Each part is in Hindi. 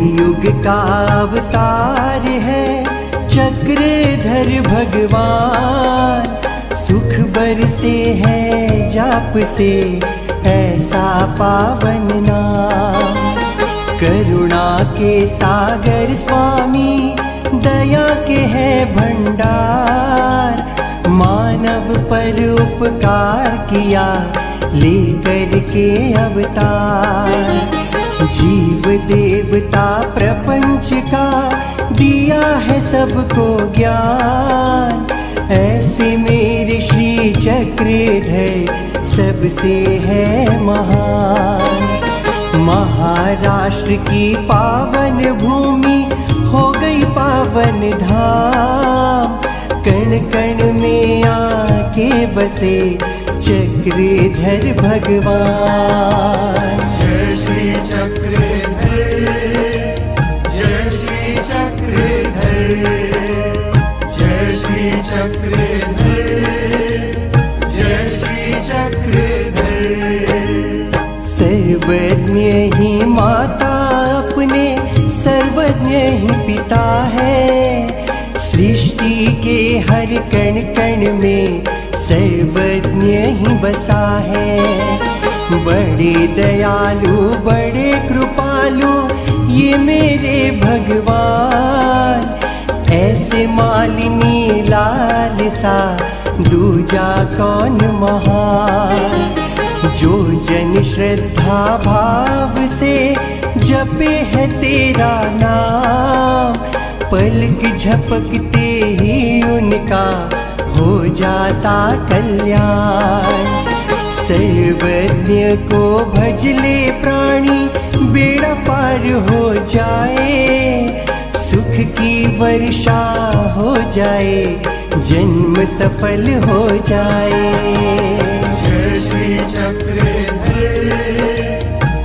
कलयुग का अवतार है चक्रधर भगवान। सुख बरसे है जाप से ऐसा पावन नाम। करुणा के सागर स्वामी दया के है भंडार। मानव पर उपकार किया लेकर के अवतार। जीव देवता प्रपंच का दिया है सबको ज्ञान। ऐसे मेरे श्री चक्रधर सबसे है महान। महाराष्ट्र की पावन भूमि हो गई पावन धाम। कण कण में आके बसे चक्रधर भगवान। जय श्री चक्रधर, जय श्री चक्रधर, जय श्री चक्रधर, जय श्री चक्रधर। सर्वज्ञ ही माता अपने सर्वज्ञ ही पिता है। सृष्टि के हर कण कण में सर्वज्ञ ही बसा है। बड़े दयालु बड़े कृपालु ये मेरे भगवान। ऐसे मालिनी लाल सा दूजा कौन महान। जो जन श्रद्धा भाव से जपे है तेरा नाम। पलक झपकते ही उनका हो जाता कल्याण। सर्वज्ञ को भजले प्राणी बेड़ा पार हो जाए। सुख की वर्षा हो जाए जन्म सफल हो जाए। जय श्री चक्रधर,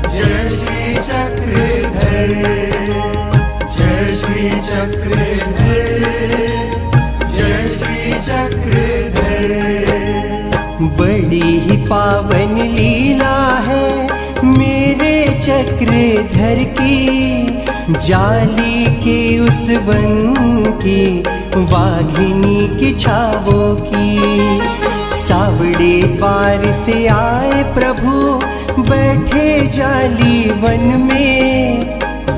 जय श्री चक्रधर, जय श्री चक्रधर, जय श्री चक्रधर। बड़ी ही पावन लीला है मेरे चक्रधर की। जाली के उस वन की वाघिनी की छावों की। सावड़े पार से आए प्रभु बैठे जाली वन में।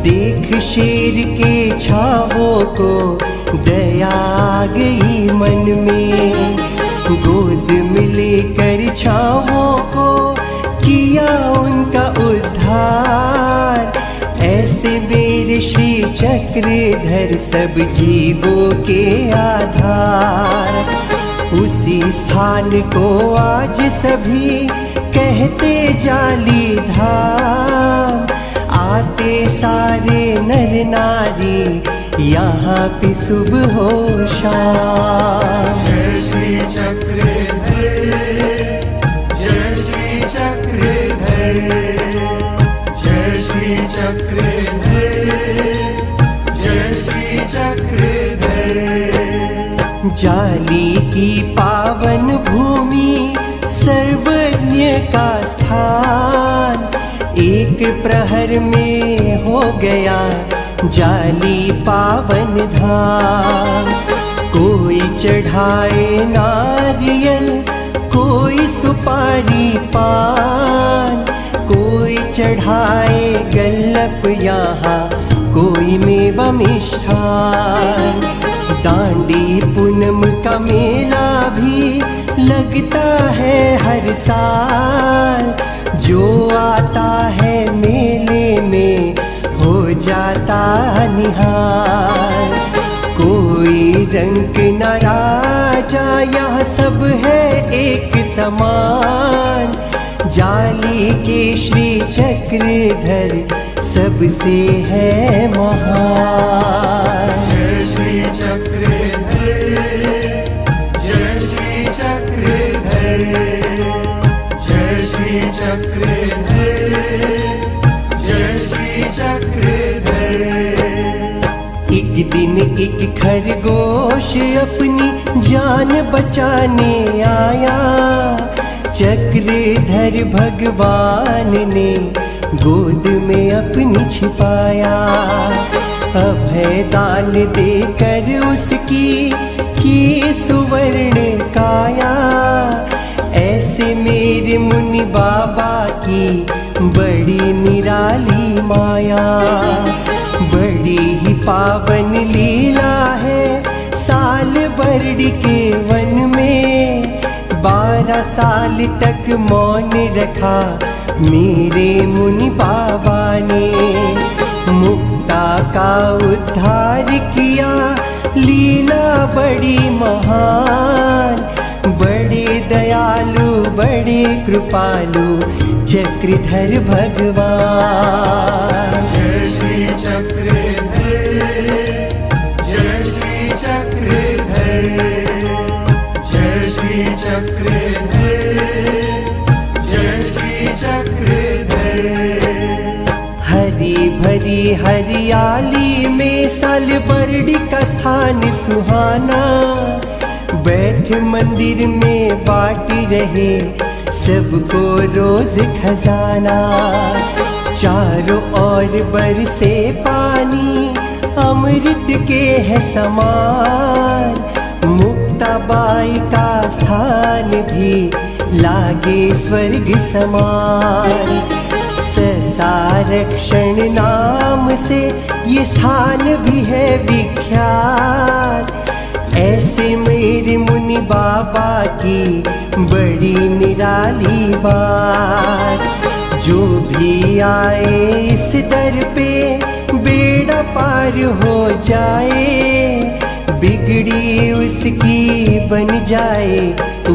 देख शेर के छावों को दया आ गई मन में। गोद मिले कर छावों को किया उनका उद्धार। ऐसे मेरे श्री चक्रधर सब जीवों के आधार। उसी स्थान को आज सभी कहते जाली धाम। आते सारे नर नारी यहाँ पे सुबह हो शाम। जय श्री चक्रधर, जय श्री चक्रधर, जय श्री चक्रधर, जय श्री चक्रधर। जाली की पावन भूमि सर्वज्ञ का स्थान। एक प्रहर में हो गया जाली पावन धाम। कोई चढ़ाए नारियल कोई सुपारी पान। कोई चढ़ाए गल्लप यहाँ कोई मेवा मिष्ठान। दांडी पूनम का मेला भी लगता है हर साल। जो आता है मेले में हो जाता निहाल। कोई रंग न राजा यहाँ सब है एक समान। जाली के श्री चक्रधर सबसे है महान। जय श्री चक्रधर, जय श्री चक्रधर, जय श्री चक्रधर, जय श्री चक्रधर। एक दिन एक खरगोश अपनी जान बचाने आया। चक्रधर भगवान ने गोद में अपनी छिपाया। अभय दान देकर उसकी की सुवर्ण काया। ऐसे मेरे मुनि बाबा की बड़ी निराली माया। बड़ी ही पावन लीला है साल बरड़ी के वन में। 12 साल तक मौन रखा मेरे मुनि बाबा ने। मुक्ता का उद्धार किया लीला बड़ी महान। बड़े दयालु बड़े कृपालु चक्रधर भगवान। जय श्री चक्रधर, जय श्री चक्रधर, जय श्री चक्रधर, जय श्री चक्रधर। हरी भरी हरियाली में साल बरड़ी का स्थान सुहाना। बैठ मंदिर में बाटी रहे सबको रोज खजाना। चारों ओर बरसे पानी अमृत के है समान। मुक्ताबाई का स्थान भी लागे स्वर्ग समान। ससारक्षण नाम से ये स्थान भी है विख्यात। ऐसे मेरे मुनि बाबा की बड़ी निराली बात। जो भी आए इस दर पे बेड़ा पार हो जाए। बिगड़ी उसकी बन जाए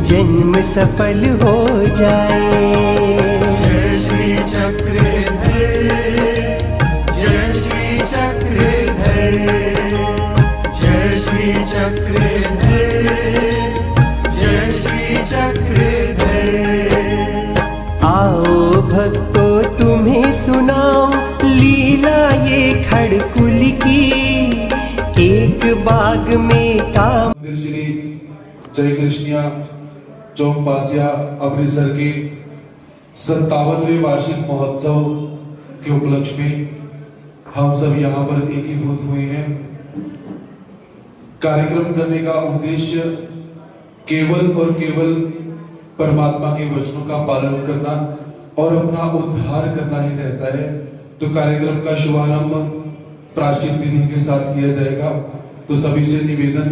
जन्म सफल हो जाए। जय श्री चक्रधर, जय श्री चक्रधर, जय श्री चक्रधर, जय श्री चक्रधर। आओ भक्तों तुम्हें सुनाओ लीला ये खड़कुल की। एक बाग में काम मंदिर श्री जय कृष्णिया चौकपासिया अमृतसर के 57वें वार्षिक महोत्सव के उपलक्ष्य में हम सब यहाँ पर एकीभूत हुए हैं। कार्यक्रम करने का उद्देश्य केवल और केवल परमात्मा के वचनों का पालन करना और अपना उद्धार करना ही रहता है। तो कार्यक्रम का शुभारंभ प्रायश्चित विधि के साथ किया जाएगा। तो सभी से निवेदन,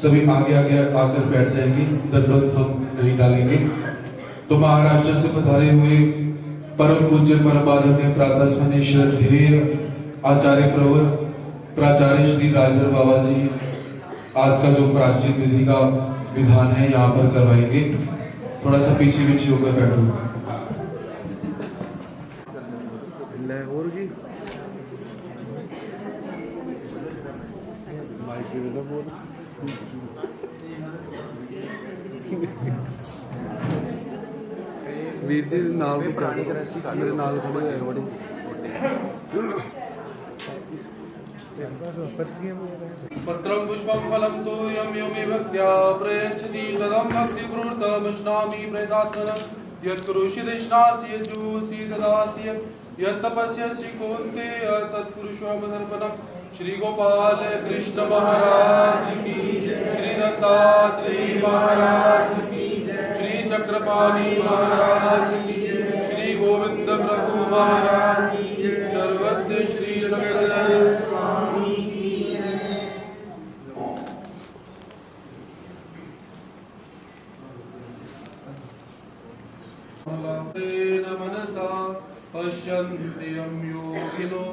सभी आगे आगे आकर बैठ जाएंगे, दंडवत हम नहीं डालेंगे। तो महाराष्ट्र से पधारे हुए परम पूज्य परम आदरणीय प्रातः स्मरणीय श्रद्धेय आचार्य प्रवर प्राचार्य श्री राजेंद्र बाबा जी आज का जो प्रायश्चित विधि का विधान है यहाँ पर करवाएंगे। थोड़ा सा पीछे पीछे होकर बैठो। ਵੀਰ ਜੀ ਨਾਲ ਦੀ ਪੁਰਾਣੀ ਕਰੰਸੀ ਮੇਰੇ ਨਾਲ ਖੜੇ ਹੋਏ ਬੜੀ पत्रं पुष्पं फलं तोयं यमे भक्त्या प्रयच्छति तदं भक्तिपूर्तमश्नामि प्रयतात्मनं यत्करोषि देशनासि यज्जूसि ददासि यत्तपस्यसि कौन्तेय तत्पुरुषोऽवतर्पणम्। श्री गोपाल कृष्ण महाराज की, श्री दत्तात्रेय महाराज की, श्री चक्रपाणि महाराज की, श्री गोविंद प्रभु महाराज की, सर्वत्र श्री चक्रधर स्वामी की जय। मनसा पश्यन्ति यं योगिनो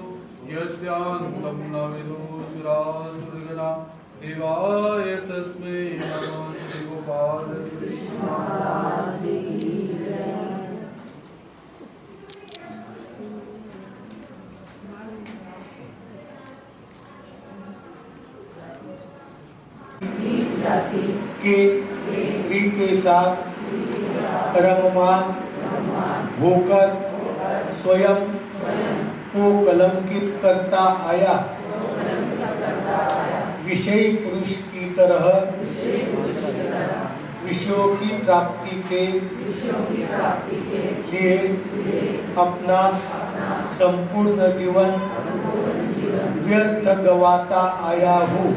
यस्यान्तं न विदुषुरासुरगणा। देवाय तस्मै नमः। श्री गोपाल कृष्ण महाराज की जय। कि स्त्री के साथ रममान होकर स्वयं को कलंकित करता आया। विषयी पुरुष की तरह विषयों की प्राप्ति के लिए अपना संपूर्ण जीवन व्यर्थ गवाता आया हूँ,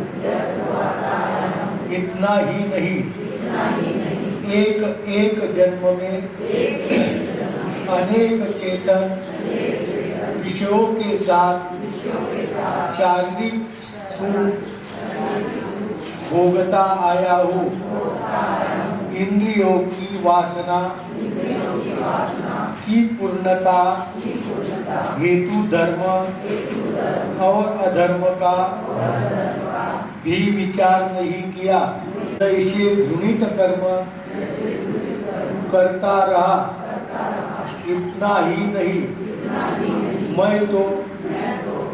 इतना ही नहीं, एक एक जन्म में अनेक चेतन विषयों के साथ शारीरिक सुख भोगता आया हूँ। इंद्रियों की वासना की पूर्णता हेतु धर्म और अधर्म का भी विचार नहीं किया। ऐसे घृणित कर्म करता रहा, इतना ही नहीं, मैं तो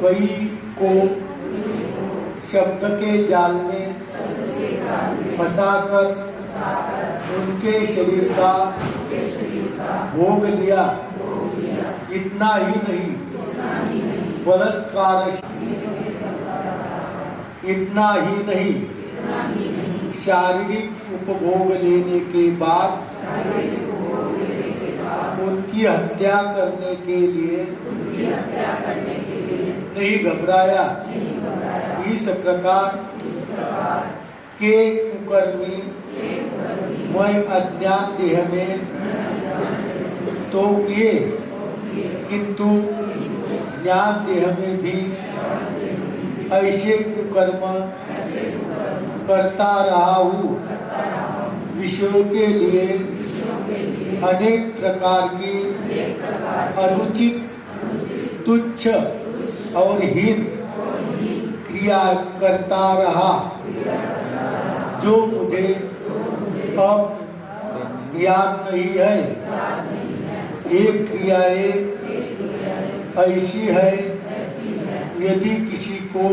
कई को शब्द के जाल में फंसाकर उनके शरीर का भोग लिया, इतना ही नहीं, बलात्कार, इतना ही नहीं, शारीरिक उपभोग लेने के बाद उनकी हत्या करने के लिए नहीं घबराया। इस प्रकार के कुकर्मी मैं अज्ञान देह में तो किए, किंतु ज्ञान देह में भी ऐसे कुकर्म करता रहा हूँ। विषयों के लिए अनेक प्रकार की अनुचित, तुच्छ और हीन क्रिया करता रहा, जो मुझे अब याद नहीं है। एक क्रियाएं ऐसी है, यदि किसी को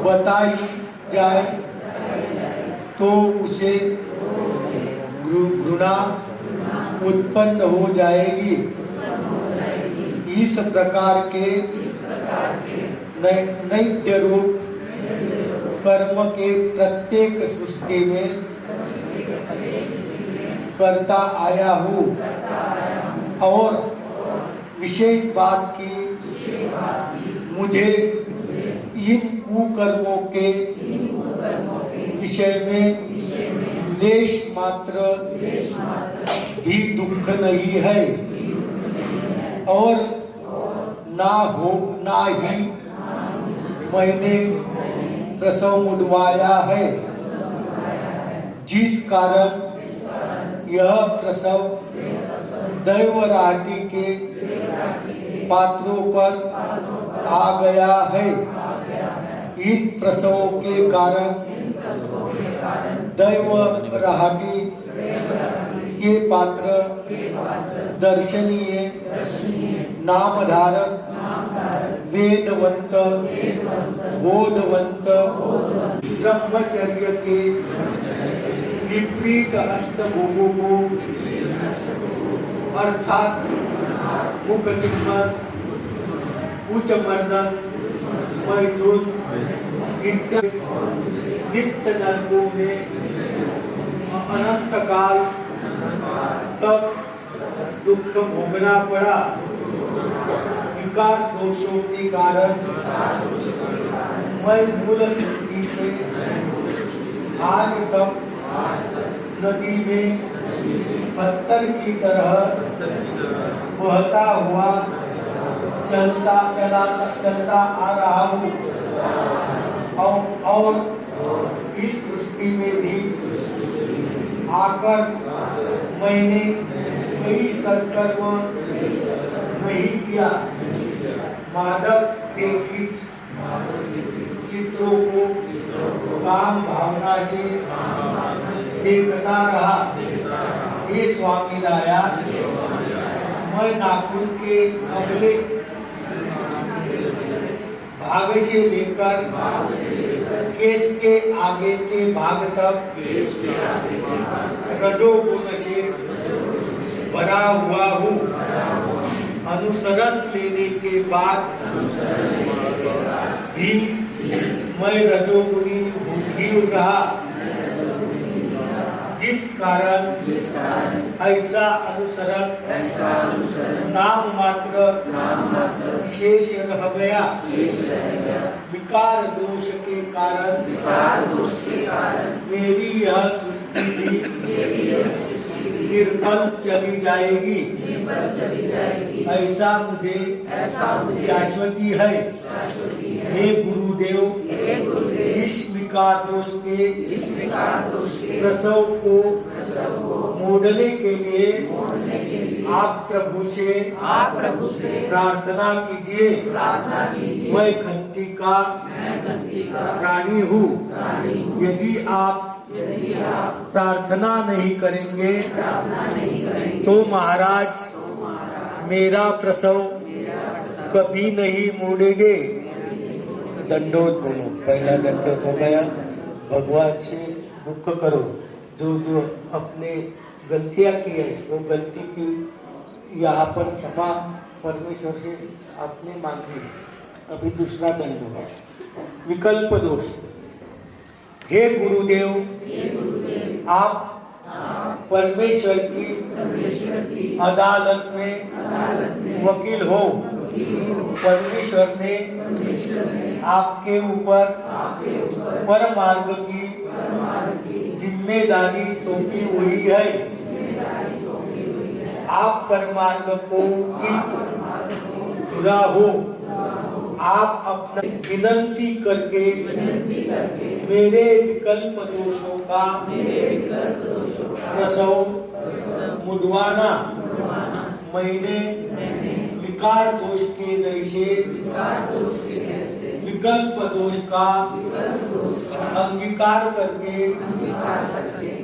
बताई जाए तो उसे घृणा उत्पन्न हो जाएगी। इस प्रकार के नैत्य रूप कर्म के प्रत्येक सृष्टि में करता आया हूँ। और विशेष बात की मुझे इन कुकर्मों के विषय में लेश मात्र भी दुख नहीं है, और ना ही मैंने प्रसव उठवाया है, जिस कारण यह प्रसव दैवराटी के पात्रों पर आ गया है। इन प्रसवों के कारण दैवराटी के पात्र दर्शनीय, नामधारक, वेदवंत, बोधवंत, ब्रह्मचर्य के विपरीत अष्टभोगों को अर्थात मुख चुम्बन, उच्च मर्दन, मैथुन इत्यादि नित्य नरकों में अनंत काल तक दुख भोगना पड़ा। विकार दोषों के कारण मैं मूल सृष्टि से आज तक नदी में पत्थर की तरह बहता हुआ चलता आ रहा हूँ। और इस सृष्टि में भी आकर मैंने कई सत्कर्म नहीं किया। माधव के खींच चित्रों को काम भावना से देखता रहा। ये स्वामी राया, मैं नाखून के अगले भाग से लेकर केस के आगे के भाग तक रजोगुण से भरा हुआ हूँ। अनुसरण लेने के बाद भी मैं रजोगुणी ही रहा, जिस कारण ऐसा अनुसरण नाम मात्र शेष रह गया। विकार दोष के कारण मेरी यह सृष्टि भी निर्बल चली जाएगी, ऐसा मुझे शाश्वती है। हे गुरुदेव, इस विकार दोष के प्रसव को मोड़ने के लिए आप प्रभु से प्रार्थना कीजिए। मैं खंती का प्राणी हूँ। यदि आप प्रार्थना नहीं करेंगे तो महाराज मेरा प्रसव कभी नहीं मोड़ेंगे। दंडोत बोलो, पहला दंडोत हो गया। भगवान से दुख करो, जो जो अपने गलतियां की है वो गलती की यहाँ पर क्षमा परमेश्वर से आपने मांगी है। अभी दूसरा दंड होगा, विकल्प दोष। हे गुरुदेव, आप परमेश्वर की अदालत में वकील हो। परमेश्वर ने आपके ऊपर परमार्ग की जिम्मेदारी सौंपी हुई है। आप परमार्ग को धुरा हो। आप अपना विनंती करके मेरे विकल्प दोषों का प्रसव मुड़वाना। मैंने विकार दोष के जैसे विकल्प दोष का अंगीकार करके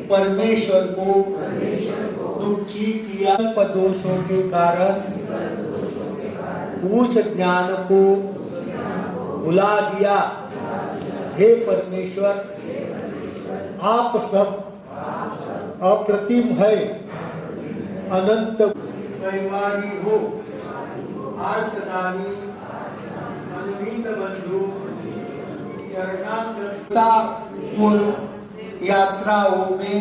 परमेश्वर को दुखी किया। दोषों के कारण उस ज्ञान को भुला दिया। हे परमेश्वर, आप सब अप्रतिम है, अनंत कैवारी हो, आर्तदानी, अनवित बंधु, शरणागता यात्राओं में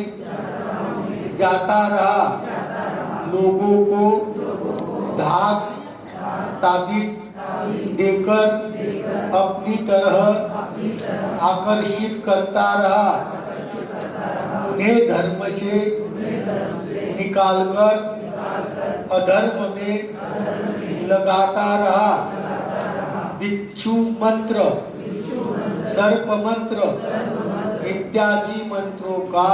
जाता रहा। लोगों को धाक ताबीज देकर अपनी तरह आकर्षित करता रहा। उन्हें धर्म से निकालकर अधर्म में लगाता रहा। बिच्छू मंत्र, सर्प मंत्र इत्यादि मंत्रों का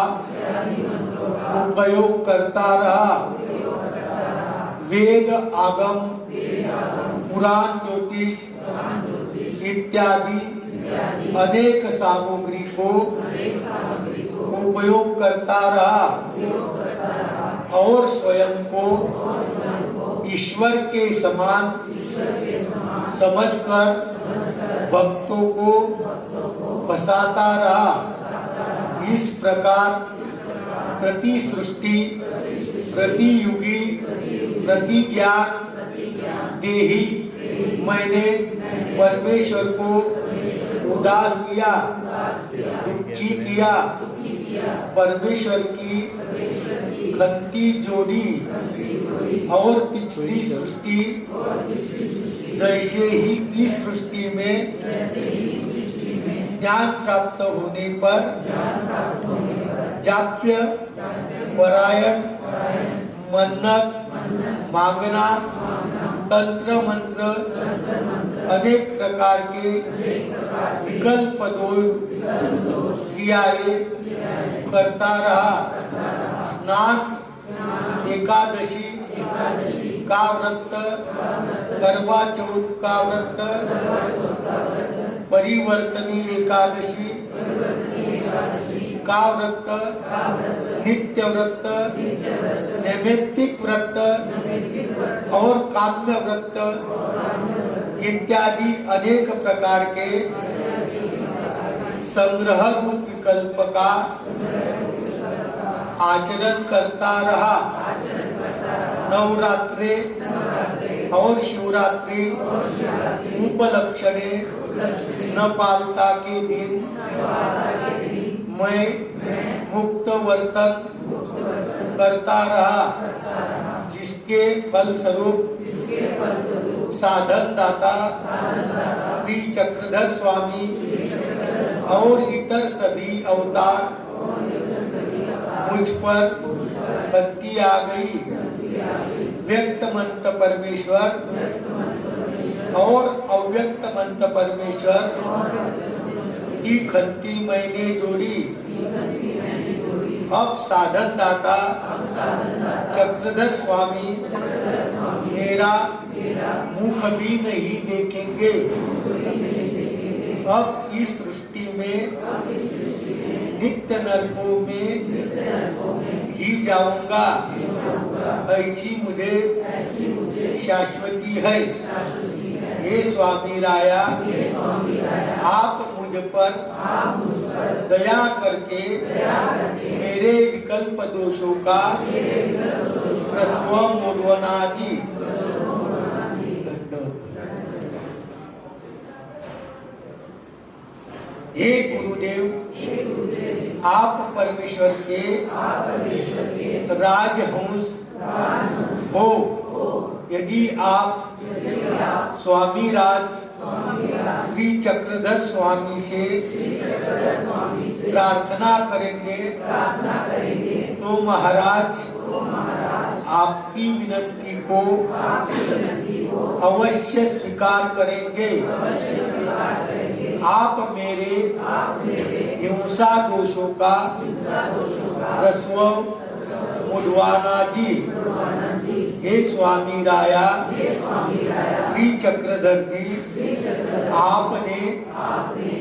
उपयोग करता रहा। वेद आगम, पुराण, ज्योतिष इत्यादि अनेक सामग्री को उपयोग करता रहा और स्वयं को ईश्वर के समान समझकर भक्तों को फंसाता रहा। इस प्रकार प्रति सृष्टि, प्रति युगी, प्रति ज्ञान देही मैंने परमेश्वर को उदास किया, दुखी किया। परमेश्वर की खंती जोड़ी और पिछली सृष्टि जैसे ही इस सृष्टि में ज्ञान प्राप्त होने पर जाप्य, परायण, मन्नत मांगना, तंत्र मंत्र अनेक प्रकार के विकल्प दोष क्रियाएं करता रहा। स्नान, एकादशी का व्रत, करवा चौथ का व्रत, परिवर्तनी एकादशी का व्रत, नित्य व्रत, नैमित्तिक व्रत और काम्य व्रत इत्यादि अनेक प्रकार के संग्रह रूप विकल्प का आचरण करता रहा। नवरात्रे और शिवरात्रि उपलक्षणे न पालता के दिन मैं मुक्त वर्तन करता रहा, जिसके फलस्वरूप साधन दाता श्री चक्रधर स्वामी और इतर सभी अवतार मुझ पर बनती आ गई। व्यक्त मंत परमेश्वर और अव्यक्त मंत परमेश्वर की खंती मैंने जोड़ी। अब साधन दाता चक्रधर स्वामी मेरा मुख भी नहीं देखेंगे। अब इस सृष्टि में नित्य नरकों में ही जाऊंगा, ऐसी मुझे शाश्वती है। हे स्वामी राया, आप मुझ पर दया करके मेरे विकल्प दोषों का प्रस्व मोड़वना जी। हे गुरुदेव, आप परमेश्वर के राजहंस हो। यदि आप स्वामी राज श्री चक्रधर स्वामी से प्रार्थना करेंगे तो महाराज आपकी विनती को अवश्य स्वीकार करेंगे। आप मेरे हिंसा दोषों का प्रस्व मुड़वाना जी। हे स्वामी राया, श्री चक्रधर जी, आपने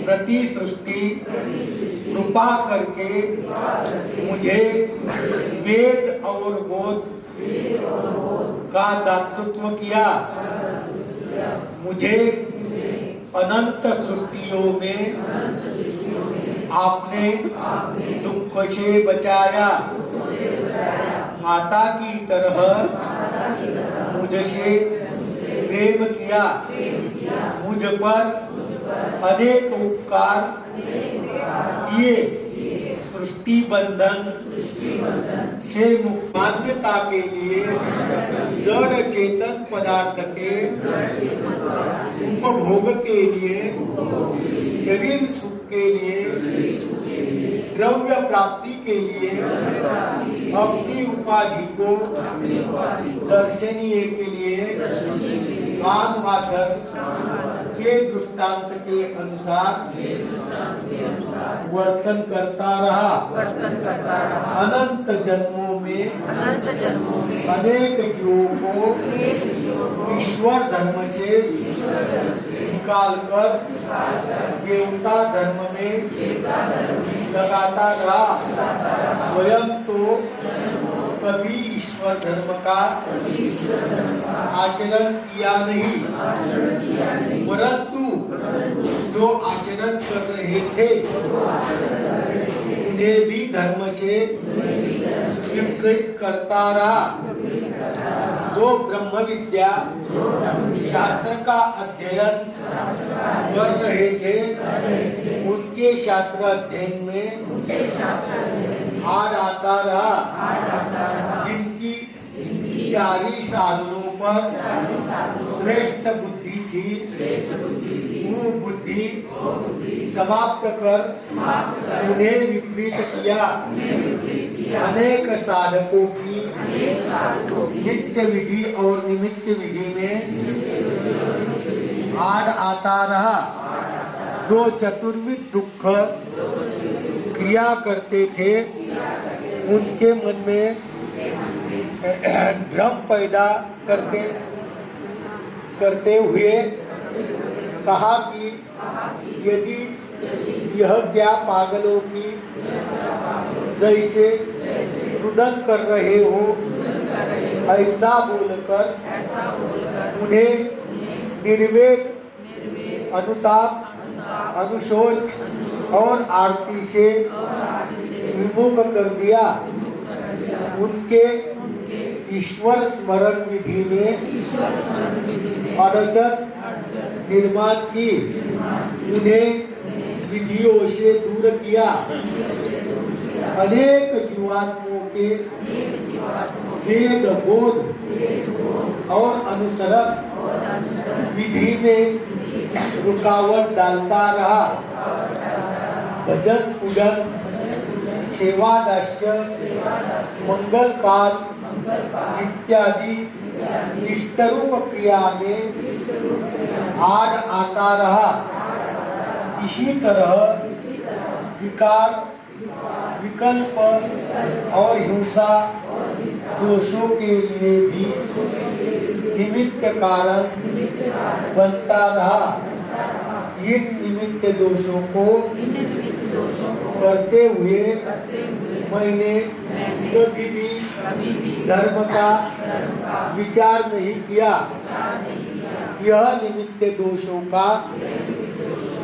प्रति सृष्टि कृपा करके मुझे वेद और बोध का दातृत्व किया। मुझे अनंत सृष्टियों में आपने दुख से बचाया। माता की तरह मुझसे प्रेम किया। मुझ पर अनेक उपकार किए। सृष्टि बंधन से मान्यता के लिए जड़ चेतन पदार्थ के उपभोग के लिए, शरीर सुख के लिए, द्रव्य प्राप्ति के लिए अपनी उपाधि को दर्शनीय के लिए कानवाथर के दृष्टांत के अनुसार वर्तन करता रहा। अनंत जन्मों में अनेक जीवों को ईश्वर धर्म से निकालकर देवता धर्म में लगाता रहा। स्वयं तो कभी ईश्वर धर्म का आचरण किया नहीं, परंतु जो आचरण कर रहे थे उन्हें भी धर्म से विकृत करता रहा। जो ब्रह्म विद्या शास्त्र का अध्ययन कर रहे थे, उनके शास्त्र अध्ययन में हार आता रहा। जिनकी चारी साधनों पर श्रेष्ठ बुद्धि थी, वो बुद्धि समाप्त कर उन्हें विपरीत किया। अनेक साधकों की नित्य विधि और निमित्त विधि में हार आता रहा। जो चतुर्विध दुख क्रिया करते थे, उनके मन में भ्रम पैदा करते हुए कहा कि यदि यह क्या पागलों की जैसे रुदन कर रहे हो, ऐसा बोलकर उन्हें निर्वेद, अनुताप, अनुशोच और आरती से विमुख कर दिया। उनके ईश्वर स्मरण विधि में अड़चन निर्माण की, उन्हें विधियों से दूर किया। अनेक जीवात्माओं के वेद बोध और अनुसरण विधि में रुकावट डालता रहा। भजन पूजन सेवा दास्य मंगल काल इत्यादि इष्टरूप क्रिया में आड़ आता रहा। इसी तरह विकार, विकल्प और हिंसा दोषों के लिए भी निमित्त कारण बनता रहा। इन निमित्त दोषों को करते हुए मैंने कभी भी धर्म का विचार नहीं किया। यह निमित्त दोषों का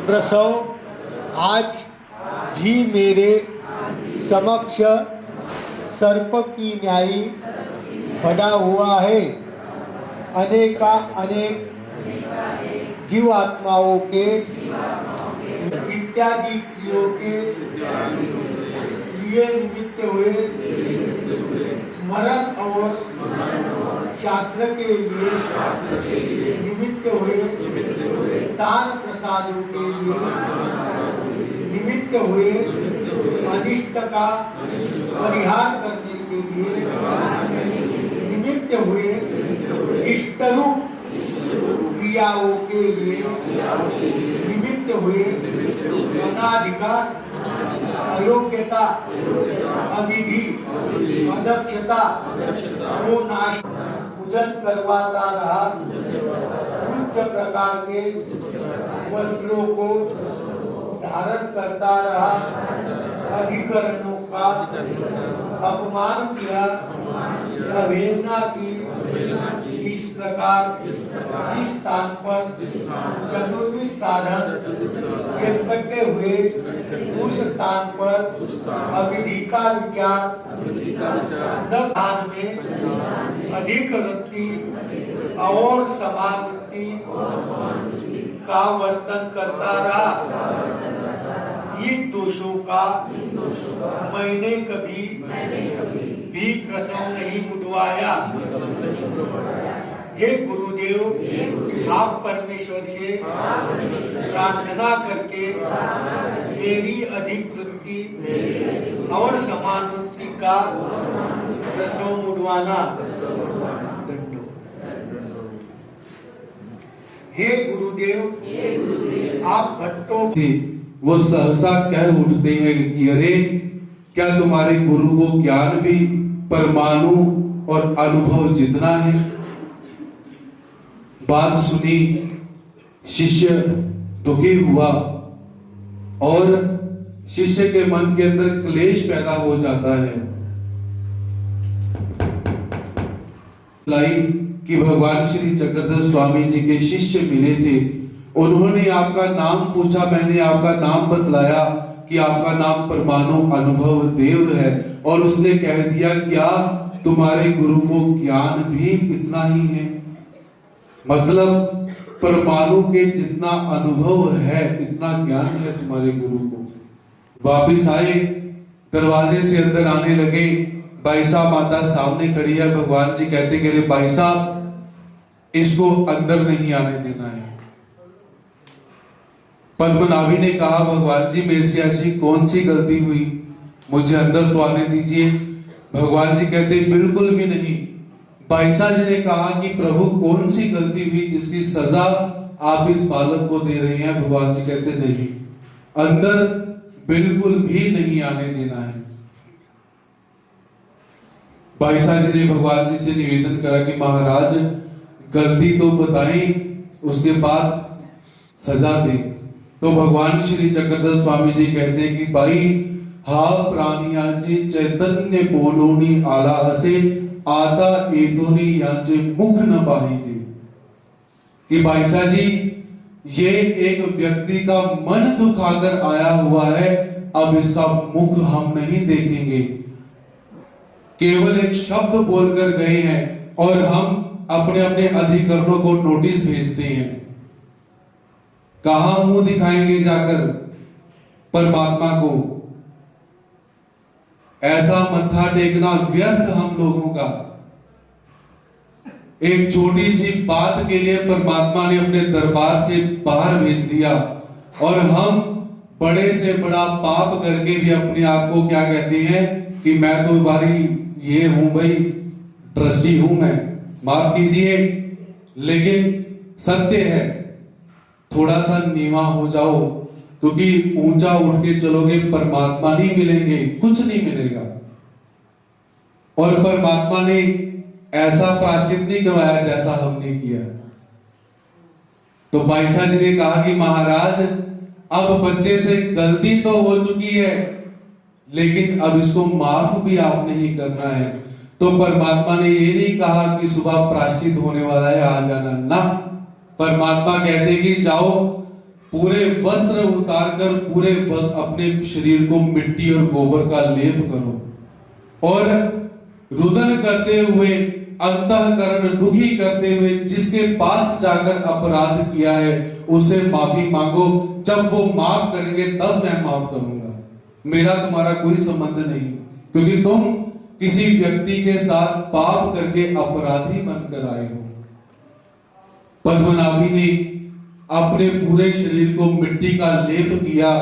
प्रसव आज भी मेरे समक्ष सर्प की न्यायी खड़ा हुआ है। अनेक जीवात्माओं के इत्यादि क्रियों के लिए निमित्त हुए स्मरण और शास्त्र के लिए निमित्त हुए स्थान प्रसादों के लिए निमित्त हुए अनिष्ट का परिहार करने के लिए निमित्त हुए इष्टरूप क्रियाओं के लिए निमित्त हुए अनाधिकार, अयोग्यता, अविधि, अदक्षता को नाश पूजन करवाता रहा। उच्च प्रकार के वस्त्रों को धारण करता रहा। अधिकरणों का अपमान किया, अवहेलना की। इस प्रकार जिस स्थान पर चतुर्विध साधन इकट्ठे हुए उस स्थान पर अविधि का विचार न स्थान में अधिक वृत्ति और समान वृत्ति का वर्तन करता रहा। इन दोषों का मैंने कभी भी प्रसव नहीं मुड़वाया। हे गुरुदेव, आप परमेश्वर से प्रार्थना करके मेरी अधिक वृत्ति और समान वृत्ति का प्रसव मुड़वाना। हे गुरुदेव, आप भट्टों वो सहसा कह उठते हैं कि अरे क्या तुम्हारे गुरु को ज्ञान भी परमाणु और अनुभव जितना है। बात सुनी, शिष्य दुखी हुआ और शिष्य के मन के अंदर क्लेश पैदा हो जाता है। लाई कि भगवान श्री चक्रधर स्वामी जी के शिष्य मिले थे। उन्होंने आपका नाम पूछा, मैंने आपका नाम बतलाया कि आपका नाम परमाणु अनुभव देव है, और उसने कह दिया क्या तुम्हारे गुरु को ज्ञान भी इतना ही है। मतलब परमाणु के जितना अनुभव है इतना ज्ञान है तुम्हारे गुरु को। वापिस आए, दरवाजे से अंदर आने लगे। भाई साहब माता सामने खड़ी है। भगवान जी कहते कि अरे भाई साहब इसको अंदर नहीं आने देना है। पद्मनाभी ने कहा भगवान जी मेरे से ऐसी कौन सी गलती हुई, मुझे अंदर तो आने दीजिए। भगवान जी कहते बिल्कुल भी नहीं। बाईसा जी ने कहा कि प्रभु कौन सी गलती हुई जिसकी सजा आप इस बालक को दे रहे हैं। भगवान जी कहते नहीं, अंदर बिल्कुल भी नहीं आने देना है। बाईसा जी ने भगवान जी से निवेदन करा कि महाराज गलती तो बताएं, उसके बाद सजा दें। तो भगवान श्री चक्रधर स्वामी जी कहते हैं कि भाई हा प्राणियाचे चैतन्य बोलोनी आला असे आता एतोनी यांचे मुख न पाहिजे। कि भाईसा जी ये एक व्यक्ति का मन दुखाकर आया हुआ है, अब इसका मुख हम नहीं देखेंगे। केवल एक शब्द बोलकर गए हैं और हम अपने अपने अधिकरणों को नोटिस भेजते हैं। कहां मुंह दिखाएंगे जाकर परमात्मा को। ऐसा मत्था टेकना व्यर्थ हम लोगों का। एक छोटी सी बात के लिए परमात्मा ने अपने दरबार से बाहर भेज दिया, और हम बड़े से बड़ा पाप करके भी अपने आप को क्या कहते हैं कि मैं तो भारी ये हूं भाई, ट्रस्टी हूं मैं, माफ कीजिए। लेकिन सत्य है, थोड़ा सा नीवा हो जाओ, क्योंकि ऊंचा उठ के चलोगे परमात्मा नहीं मिलेंगे, कुछ नहीं मिलेगा। और परमात्मा ने ऐसा प्रायश्चित नहीं करवाया जैसा हमने किया। तो भाई साहब जी ने कहा कि महाराज अब बच्चे से गलती तो हो चुकी है, लेकिन अब इसको माफ भी आपने ही करना है। तो परमात्मा ने ये नहीं कहा कि सुबह प्रायश्चित होने वाला है आ जाना, ना, परमात्मा कहते कि जाओ पूरे वस्त्र उतार कर पूरे अपने शरीर को मिट्टी और गोबर का लेप करो, और रुदन करते हुए, अंतःकरण दुखी करते हुए जिसके पास जाकर अपराध किया है उससे माफी मांगो। जब वो माफ करेंगे तब मैं माफ करूंगा, मेरा तुम्हारा कोई संबंध नहीं, क्योंकि तुम किसी व्यक्ति के साथ पाप करके अपराधी बनकर आए हो। पद्मनाभी ने अपने पूरे शरीर को मिट्टी का लेप किया,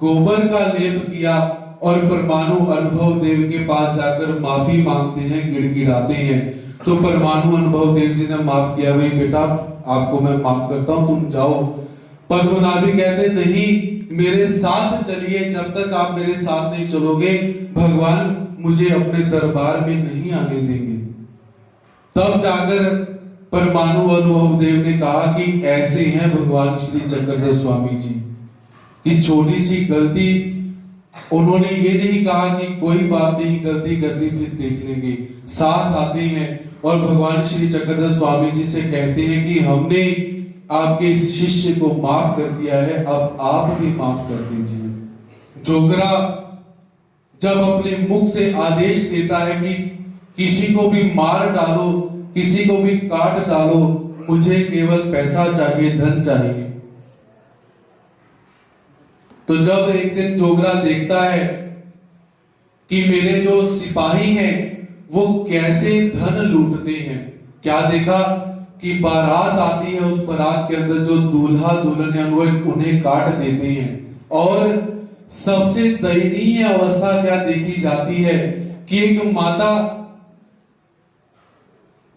गोबर का लेप किया, और परमाणु अनुभव देव के पास जाकर माफी मांगते हैं, गिड़गिड़ाते हैं। तो परमाणु अनुभव देव जी ने माफ किया, भाई बेटा आपको मैं माफ करता हूं, तुम जाओ। पद्मनाभी कहते नहीं, मेरे साथ चलिए, जब तक आप मेरे साथ नहीं चलोगे भगवान मुझे अपने दरबार में नहीं आने देंगे। तब जाकर परमाणु अनुभव देव ने कहा कि ऐसे हैं भगवान श्री चक्रधर स्वामी जी, कि छोटी सी गलती, उन्होंने ये नहीं कहा कि कोई बात नहीं, गलती करती फिर देख लेंगे, साथ आते हैं और भगवान श्री चक्रधर स्वामी जी से कहते हैं कि हमने आपके इस शिष्य को माफ कर दिया है, अब आप भी माफ कर दीजिए। जोगरा जब अपने मुख से आदेश देता है कि किसी को भी मार डालो, किसी को भी काट डालो, मुझे केवल पैसा चाहिए, धन चाहिए। तो जब एक दिन जोगरा देखता है कि मेरे जो सिपाही हैं वो कैसे धन लूटते हैं, क्या देखा कि बारात आती है, उस बारात के अंदर जो दूल्हा दुल्हन है वो उन्हें काट देते हैं। और सबसे दयनीय अवस्था क्या देखी जाती है कि एक माता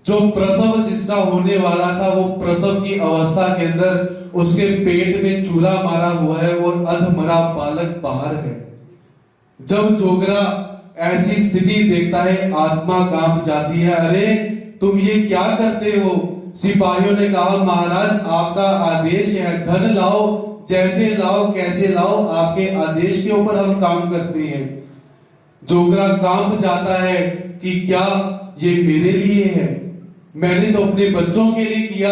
जो प्रसव जिसका होने वाला था, वो प्रसव की अवस्था के अंदर उसके पेट में चूल्हा मारा हुआ है और अधमरा बालक बाहर है। जब जोगरा ऐसी स्थिति देखता है आत्मा कांप जाती है, अरे तुम ये क्या करते हो? सिपाहियों ने कहा महाराज आपका आदेश है, धन लाओ, जैसे लाओ कैसे लाओ, आपके आदेश के ऊपर हम काम करते हैं। जोगरा कांप जाता है कि क्या ये मेरे लिए है? मैंने तो अपने बच्चों के लिए किया,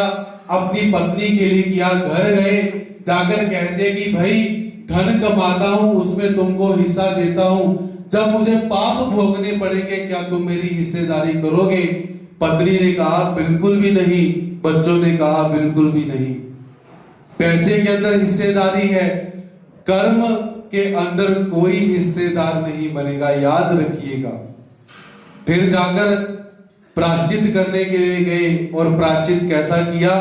अपनी पत्नी के लिए किया। घर गए, जाकर कहते कि भाई धन कमाता हूं, उसमें तुमको हिस्सा देता हूं, जब मुझे पाप भोगने पड़ेंगे क्या तुम मेरी हिस्सेदारी करोगे? पत्नी ने कहा बिल्कुल भी नहीं, बच्चों ने कहा बिल्कुल भी नहीं। पैसे के अंदर हिस्सेदारी है, कर्म के अंदर कोई हिस्सेदार नहीं बनेगा, याद रखिएगा। फिर जाकर प्रायश्चित करने के लिए गए, और प्रायश्चित कैसा किया?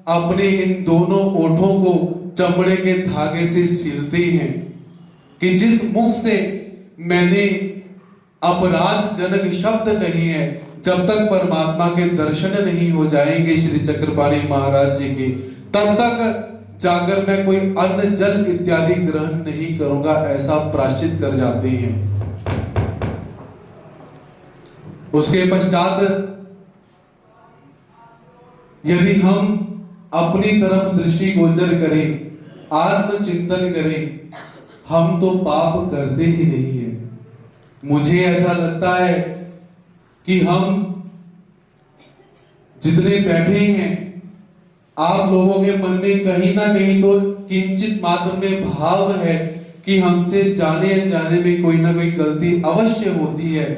अपने इन दोनों ओठों को चमड़े के धागे से सीलते हैं कि जिस मुख से मैंने अपराध जनक शब्द कही है, जब तक परमात्मा के दर्शन नहीं हो जाएंगे श्री चक्रपाणी महाराज जी के, तब तक जाकर मैं कोई अन्न जल इत्यादि ग्रहण नहीं करूंगा, ऐसा प्रायश्चित कर जाते हैं। उसके पश्चात यदि हम अपनी तरफ दृष्टि गोचर करें, आत्मचिंतन करें, हम तो पाप करते ही नहीं है। मुझे ऐसा लगता है कि हम जितने बैठे हैं, आप लोगों के मन में कहीं ना कहीं तो किंचित मात्र में भाव है कि हमसे जाने अनजाने में कोई ना कोई गलती अवश्य होती है।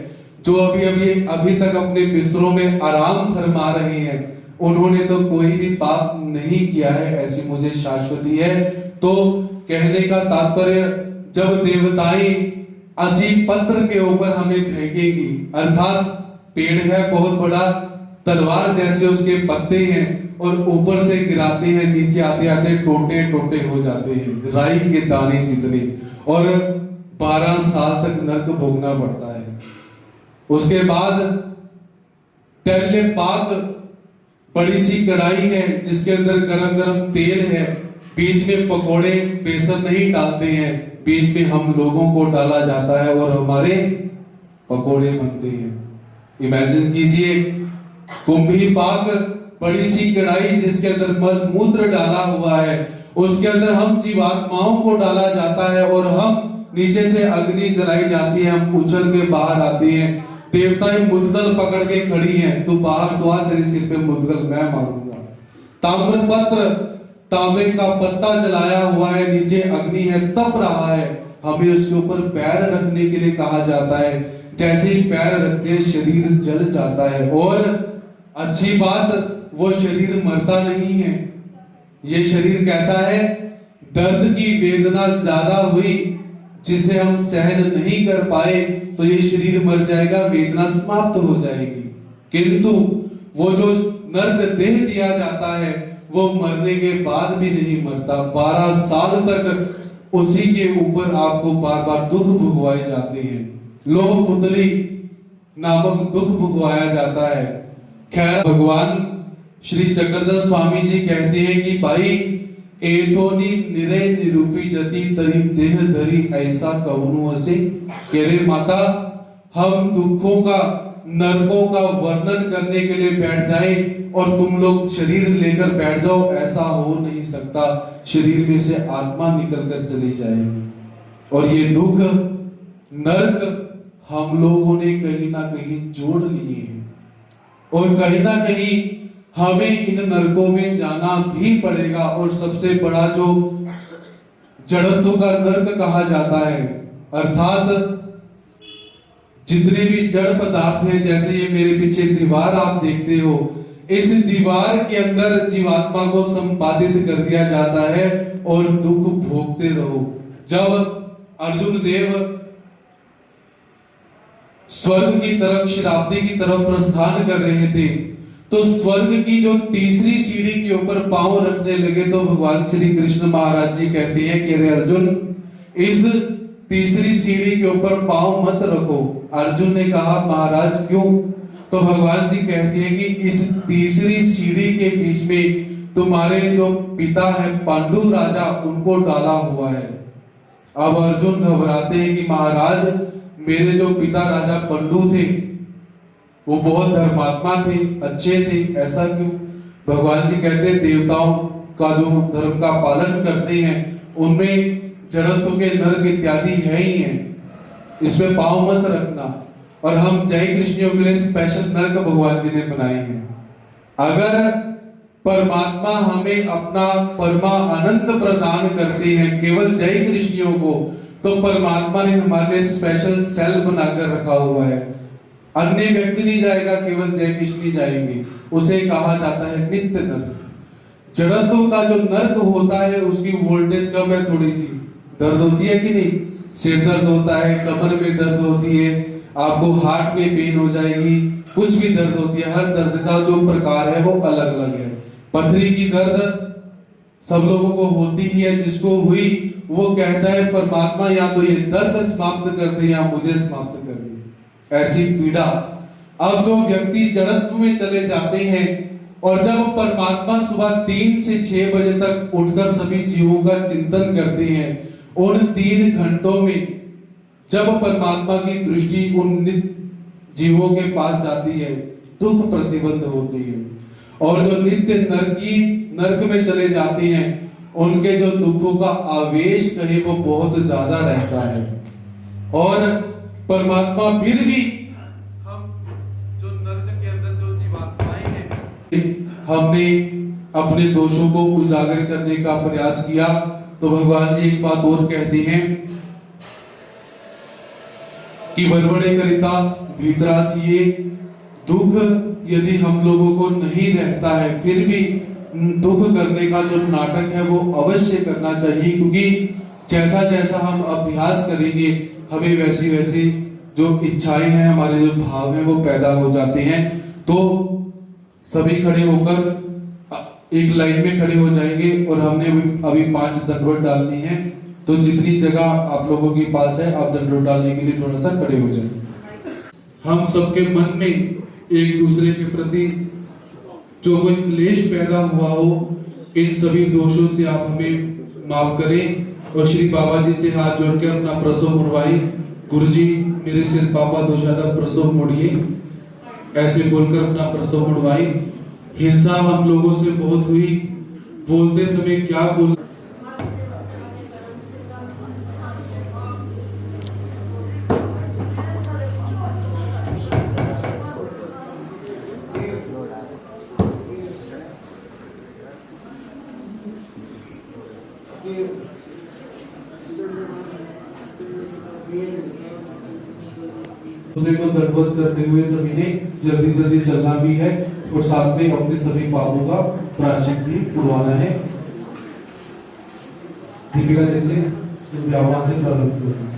जो अभी तक अपने बिस्तरों में आराम फरमा रहे हैं, उन्होंने तो कोई भी पाप नहीं किया है, ऐसी मुझे शाश्वती है। तो कहने का तात्पर्य, जब देवताएं असी पत्र के ऊपर हमें फेंकेगी, अर्थात पेड़ है बहुत बड़ा, तलवार जैसे उसके पत्ते हैं और ऊपर से गिराते हैं, नीचे आते आते टोटे टोटे हो जाते हैं, राई के दाने जितने, और 12 साल तक नरक भोगना पड़ता है। उसके बाद तैले पाक बड़ी सी कढ़ाई है जिसके अंदर गरम गरम तेल है, बीच में पकोड़े बेसन नहीं डालते हैं, बीच में हम लोगों को डाला जाता है और हमारे पकोड़े बनते हैं। इमेजिन कीजिए, कुंभी पाक बड़ी सी कढ़ाई जिसके अंदर मल मूत्र डाला हुआ है, उसके अंदर हम जीवात्माओं को डाला जाता है और हम नीचे से अग्नि जलाई जाती है, हम उछल के बाहर आते हैं। देवताएं मुद्गल पकड़ के खड़ी हैं, तू बाहर तो आ, तेरे सिर पे मुद्गल मैं मारूंगा। ताम्रपत्र, तांबे का पत्ता जलाया हुआ है, नीचे अग्नि है, तप रहा है, हमें उसके ऊपर पैर रखने के लिए कहा जाता है। जैसे ही पैर रखते शरीर जल जाता है, और अच्छी बात वो शरीर मरता नहीं है। ये शरीर कैसा है? दर्द की वेदना ज्यादा हुई जिसे हम सहन नहीं कर पाए तो ये शरीर मर जाएगा, वेदना समाप्त हो जाएगी। किंतु वो जो नर्क देह दिया जाता है वो मरने के बाद भी नहीं मरता, 12 साल तक उसी के ऊपर आपको बार बार दुख भुगवाए जाते हैं। लोह पुतली नामक दुख भुगवाया जाता है। खैर, भगवान श्री चक्रधर स्वामी जी कहते हैं कि भाई एथोनी निरे निरूपी जति तरी देह धरी ऐसा कवनु से, कह रहे माता हम दुखों का, नरकों का वर्णन करने के लिए बैठ जाए और तुम लोग शरीर लेकर बैठ जाओ, ऐसा हो नहीं सकता। शरीर में से आत्मा निकल कर चली जाएगी। और ये दुख नरक हम लोगों ने कहीं ना कहीं जोड़ लिए हैं, और कहीं ना कहीं हमें इन नरकों में जाना भी पड़ेगा। और सबसे बड़ा जो जड़त्व का नरक कहा जाता है, अर्थात जितने भी जड़ पदार्थ हैं, जैसे ये मेरे पीछे दीवार आप देखते हो, इस दीवार के अंदर जीवात्मा को संपादित कर दिया जाता है और दुख भोगते रहो। जब अर्जुन देव स्वर्ग की तरफ, शराब्दी की तरफ प्रस्थान कर रहे थे, तो स्वर्ग की जो तीसरी सीढ़ी के ऊपर पांव रखने लगे तो भगवान श्री कृष्ण महाराज जी कहते हैं कि अरे अर्जुन, इस तीसरी सीढ़ी के ऊपर पांव मत रखो। अर्जुन ने कहा महाराज क्यों? तो भगवान जी कहते हैं कि इस तीसरी सीढ़ी के बीच में तुम्हारे जो पिता है पांडु राजा, उनको डाला हुआ है। अब अर्जुन घबराते हैं कि महाराज मेरे जो पिता राजा पंडु थे वो बहुत धर्मात्मा थे, अच्छे थे, ऐसा क्यों? भगवान जी कहते हैं देवताओं का जो धर्म का पालन करते हैं उनमें जड़त्व के नरक इत्यादि है ही है, इसमें पांव मत रखना। और हम जय कृष्णियों के लिए स्पेशल नरक भगवान जी ने बनाए हैं। अगर परमात्मा हमें अपना परमा आनंद प्रदान करते हैं केवल जय कृष्णियों को, तो परमात्मा ने हमारे लिए स्पेशल सेल बनाकर रखा हुआ है। अन्य व्यक्ति नहीं जाएगा, केवल जय कृष्ण जाएंगे। उसे कहा जाता है नित्य नरक। जड़त्व का जो नरक होता है उसकी वोल्टेज कम है, थोड़ी सी दर्द होती है कि नहीं? सिर दर्द होता है, कमर में दर्द होती है, आपको हार्ट में पेन हो जाएगी, कुछ भी दर्द होती है। हर दर्द का जो प्रकार है वो अलग अलग है। पथरी की दर्द सब लोगों को होती ही है, जिसको हुई वो कहता है परमात्मा या तो ये दर्द समाप्त कर दे या मुझे समाप्त कर दे, ऐसी पीड़ा। अब जो व्यक्ति जड़त्व में चले जाते हैं और जब परमात्मा सुबह 3 से 6 बजे तक उठकर सभी जीवों का चिंतन करते हैं, उन 3 घंटों में जब परमात्मा की दृष्टि उन जीवों के पास जाती है, दुख प्रतिबंध होती है। और जो नित्य नरक में चले जाते हैं उनके जो दुखों का आवेश कहे वो बहुत ज्यादा रहता है। और परमात्मा फिर भी हम जो नरक के अंदर जो जीवात्माएं हैं, हमने अपने दोषों को उजागर करने का प्रयास किया तो भगवान जी एक बात और कहते हैं कि बड़बड़े करिता भीतरासिये, दुख यदि हम लोगों को नहीं रहता है फिर भी दुख करने का जो नाटक है वो अवश्य करना चाहिए, क्योंकि जैसा जैसा हम अभ्यास करेंगे हमें वैसी वैसी जो इच्छाएं हैं, हमारे जो भाव हैं वो पैदा हो जाते हैं। तो सभी खड़े होकर एक लाइन में खड़े हो जाएंगे और हमने अभी 5 दंडवत डालनी है। तो जितनी जगह आप लोगों के पास है आप दंडवत डालने के लिए थोड़ा सा खड़े हो जाएं। हम सबके मन में एक दूसरे के प्रति जो कोई क्लेश पैदा हुआ हो, इन सभी दोषों से आप हमें माफ करें और श्री बाबा जी से हाथ जोड़कर अपना प्रसव मुड़वाई। गुरुजी मेरे सिर पापा दोषादा प्रसव मुड़िए, ऐसे बोलकर अपना प्रसव मुड़वाई। हिंसा हम लोगों से बहुत हुई, बोलते समय क्या बोल दूसरे को दंडवत करते हुए सभी ने जल्दी जल्दी चलना भी है और साथ में अपने सभी पापों का प्रायश्चित भी उड़वाना है। दीपिका जी से व्यावान से प्रारंभ करें।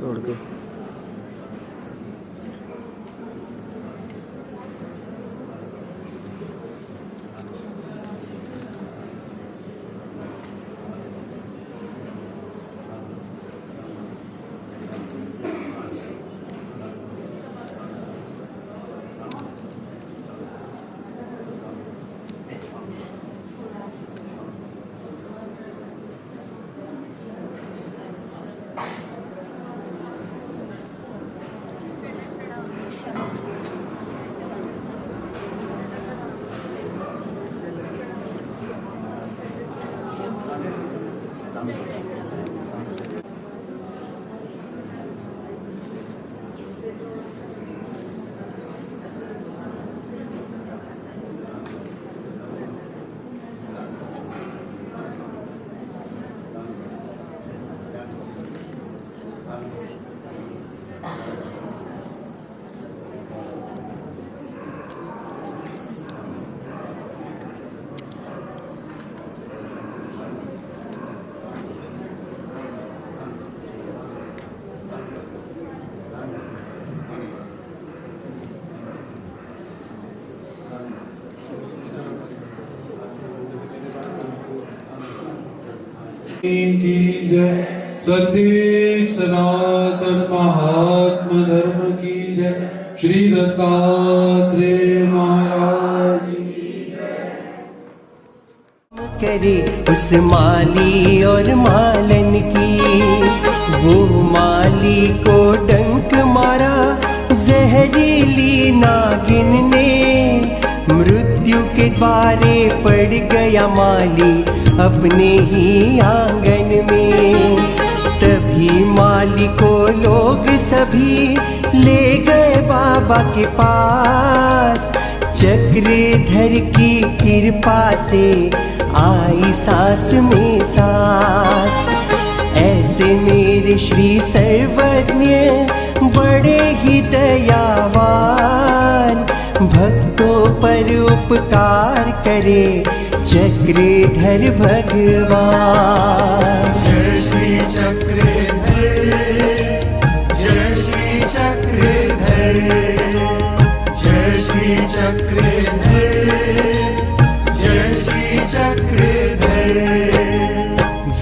तोड़ के। की जय, सत्य सनातन महात्मा धर्म की जय, श्री दत्तात्रेय महाराज करे उस माली और मालन की। वो माली को डंक मारा जहरीली नागिन ने, मृत्यु के द्वारे पड़ गया माली अपने ही आंगन में। तभी माली को लोग सभी ले गए बाबा के पास, चक्रधर की कृपा से आई सांस में सांस। ऐसे मेरे श्री सर्वज्ञ बड़े ही दयावान, भक्तों पर उपकार करे चक्रधर भगवान। जय श्री चक्रधर, जय श्री चक्रधर, जय श्री चक्रधर, जय श्री चक्रधर।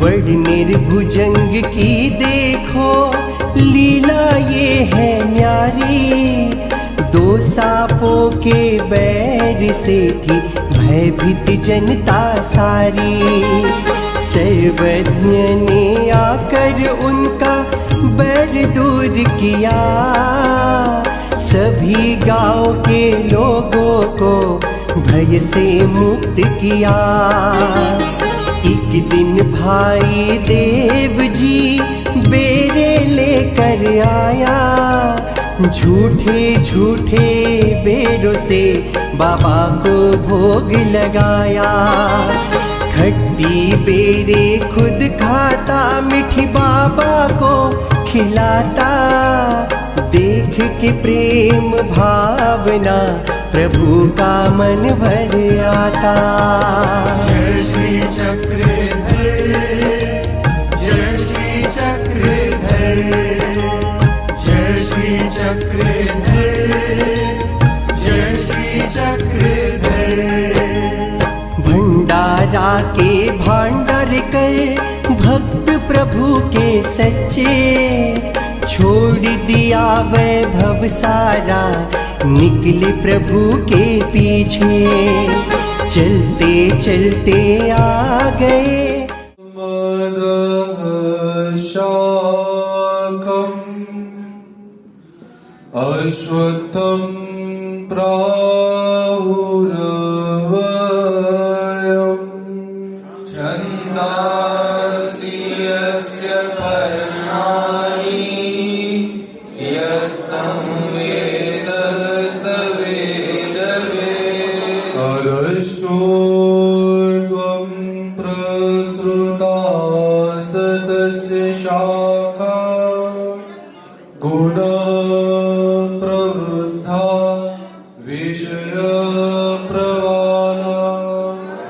वर्णिर भुजंग की देखो लीला ये है न्यारी, दो सांपों के बैर से थी भयभीत जनता सारी। सर्वज्ञ ने आकर उनका बैर दूर किया, सभी गांव के लोगों को भय से मुक्त किया। एक दिन भाई देव जी बेरे लेकर आया, झूठे झूठे बेरों से बाबा को भोग लगाया। खट्टी बेरे खुद खाता, मीठी बाबा को खिलाता, देख के प्रेम भावना प्रभु का मन भर आता। जय श्री चक्रधर, जय श्री चक्रधर, जय श्री चक्रधर, जय श्री चक्रधर। भंडारा के भांडार कर भक्त प्रभु के सच्चे, छोड़ दिया वैभव सारा निकले प्रभु के पीछे। चलते चलते आ गए मदः शाकम् अश्वत्थं प्राहुरवयम् छन्दांसि यस्य पर्णानि यस्तं वेद स वेदवेत्। अदृष्टोर्ध्वं प्रसृतास तस्य शाखा गुणा प्रवृद्धा विषय प्रवाला।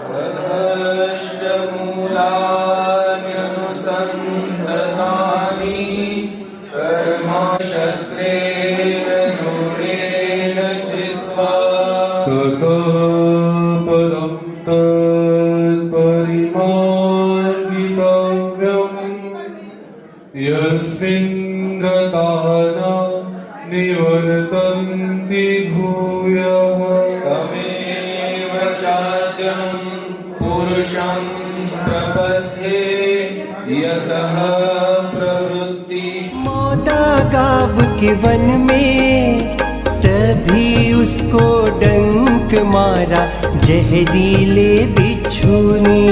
ततश्च मूलान्यनुसन्ततानि गताना निवर्तन्ति भूयः तमेव चाद्यं पुरुषं प्रपद्ये यतः प्रवृत्ति। मौदा गाँव के वन में तभी उसको डंक मारा जहरीले बिच्छू ने।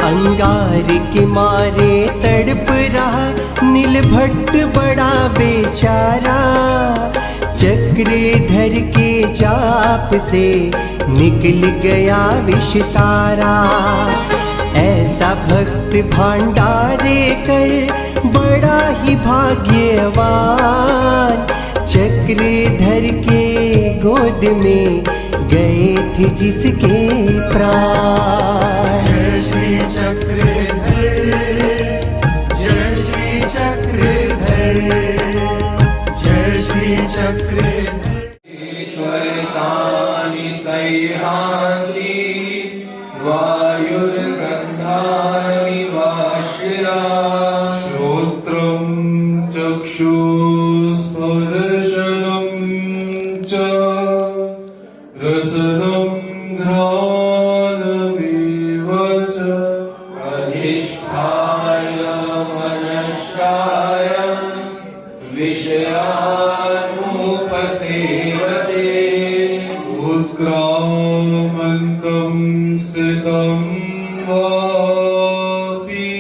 अंगार के मारे तड़प रहा नीलभट्ट बड़ा बेचारा। चक्रधर के जाप से निकल गया विष सारा। ऐसा भक्त भंडारे कर बड़ा ही भाग्यवान। चक्रधर के गोद में गए थे जिसके प्राण। जय श्री चक्रधर, जय श्री चक्रधर, जय श्री चक्रधर। त्वरितानि सह्यान्ति वायुर्गन्धानि वाशिरा। श्रोत्रं चक्षुस्पर्शनं च रसनं घ्राणमेव च अधिष्ठाय मनश्चायं विषयानुपसेवते। उत्क्रामन्तं स्थितं वापि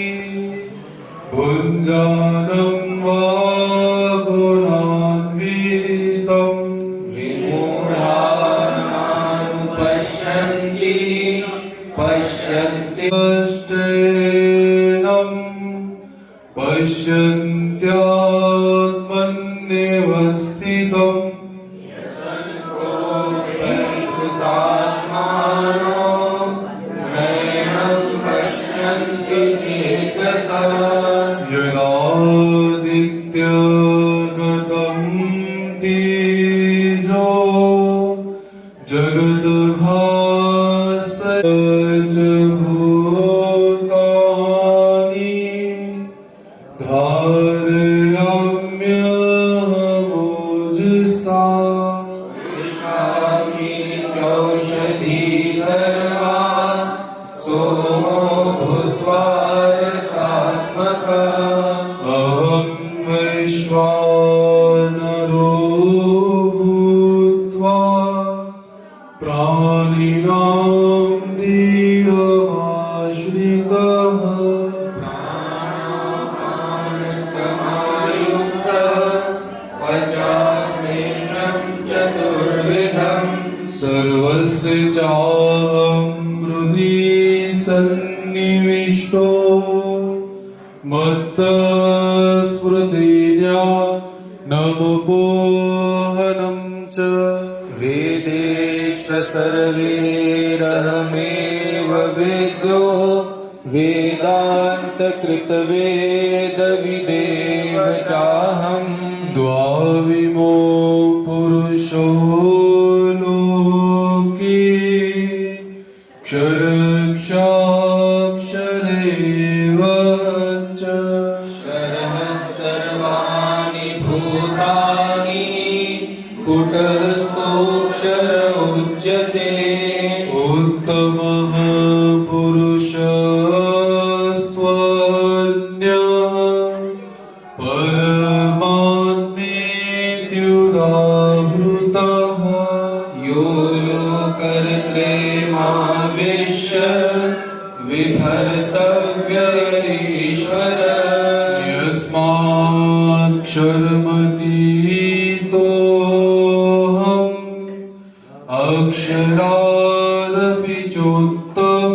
भुञ्जानं वा गुणान्वितं विमूढानानुपश्यन्ति पश्यन्ति। पश्चैनं पश्यन्त्यात्मन्येव स्थितम् परिकृतात्मानो नैनं पश्यन्ति चेतसा। यदादित्यगतं तेजो जगद्भासय च भूतानि धारयाम्यहमोजसा। विशामि चौषधी सर्वा सोमो भूत्वा रसात्मकः। अहं वैश्वानरो भूत्वा प्राणिनां देहमाश्रितः। समायुक्तः पचाम्यन्नं चतुर्विधम्। सर्वस्य चाहं हृदि सन्निविष्टो मत्तस्मृतिर्या नमपोहनं च। वेदेश सर्वैरहमेव वेद्यो वेदान्तकृतवेदविदेव चाहम्। द्वाविमो पुरुषो लोके क्षरक्षाक्षरेव च। शरः सर्वाणि भूतानि कुटस्थोऽक्षर उच्यते। उत्तमः पुरुषस्त्वन्यः परमात्मेत्युदाहृतः। यो लोकर्त्रेमावेश्य विभर्तव्य ईश्वर। यस्माक्षरमतीतोऽहम् अक्षरादपि चोत्तम।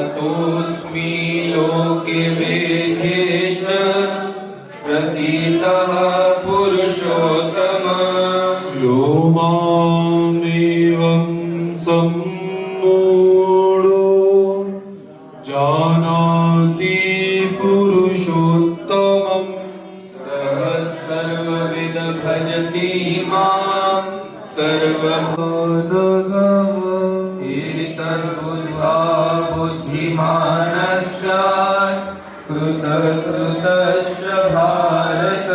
अतोऽस्मि लोके वेदेश्च प्रतीतः पुरुषोत्तम। यो मामेवं सम्मूढो जानाति पुरुषोत्तमम्। सः सर्वविद भजति मां सर्वभानगः। एतद्बुद्ध्वा बुद्धिमानः स्यात् कृतकृतश्च भारत।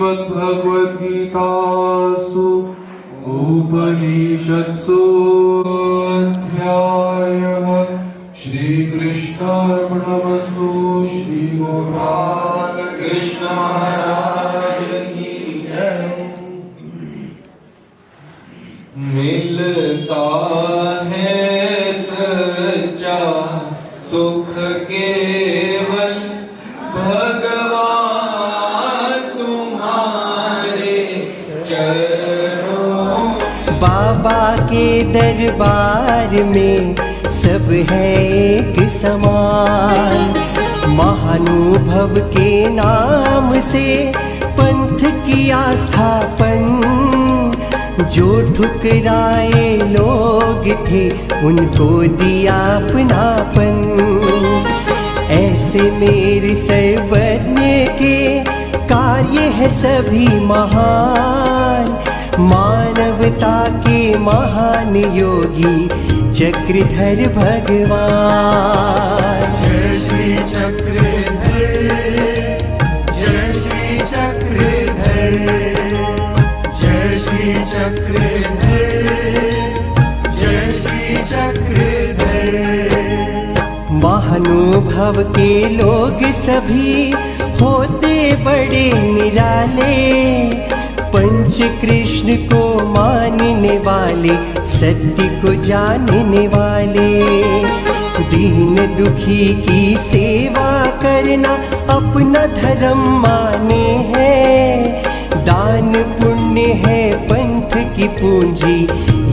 श्रीमद्भगवद्गीतासु उपनिषत्सु अध्यायः श्रीकृष्णार्पणमस्तु। श्री गोपाल कृष्ण महाराज की जय। मिलता है सच्चा सुख केवल भगवान तुम्हारे चरणों। बाबा के दरबार में सब है एक समान, महानुभव के नाम से पंथ किया स्थापन। जो ठुकराए लोग थे उनको दिया अपनापन। ऐसे मेरे सर्वज्ञ के कार्य है सभी महान, मानवता के महान योगी चक्रधर भगवान। जय श्री चक्रधर, जय श्री चक्रधर, जय श्री चक्रधर, जय श्री चक्रधर। महानुभव के लोग सभी होते बड़े निराले, पंच कृष्ण को मानने वाले, सत्य को जानने वाले। दीन दुखी की सेवा करना अपना धर्म माने हैं। दान पुण्य है पंथ की पूंजी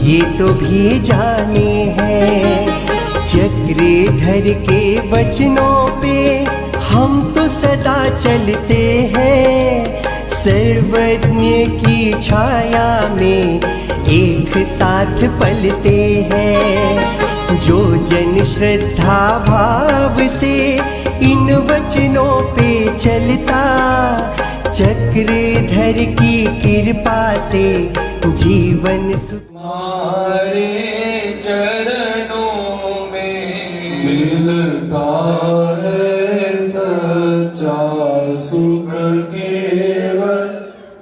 ये तो भी जाने हैं। चक्रधर के वचनों पे हम तो सदा चलते हैं। सर्वज्ञ की छाया में एक साथ पलते हैं। जो जन श्रद्धा भाव से इन वचनों पे चलता, चक्रधर की कृपा से जीवन सुख। हमारे चरणों में मिलता है सच्चा सुख केवल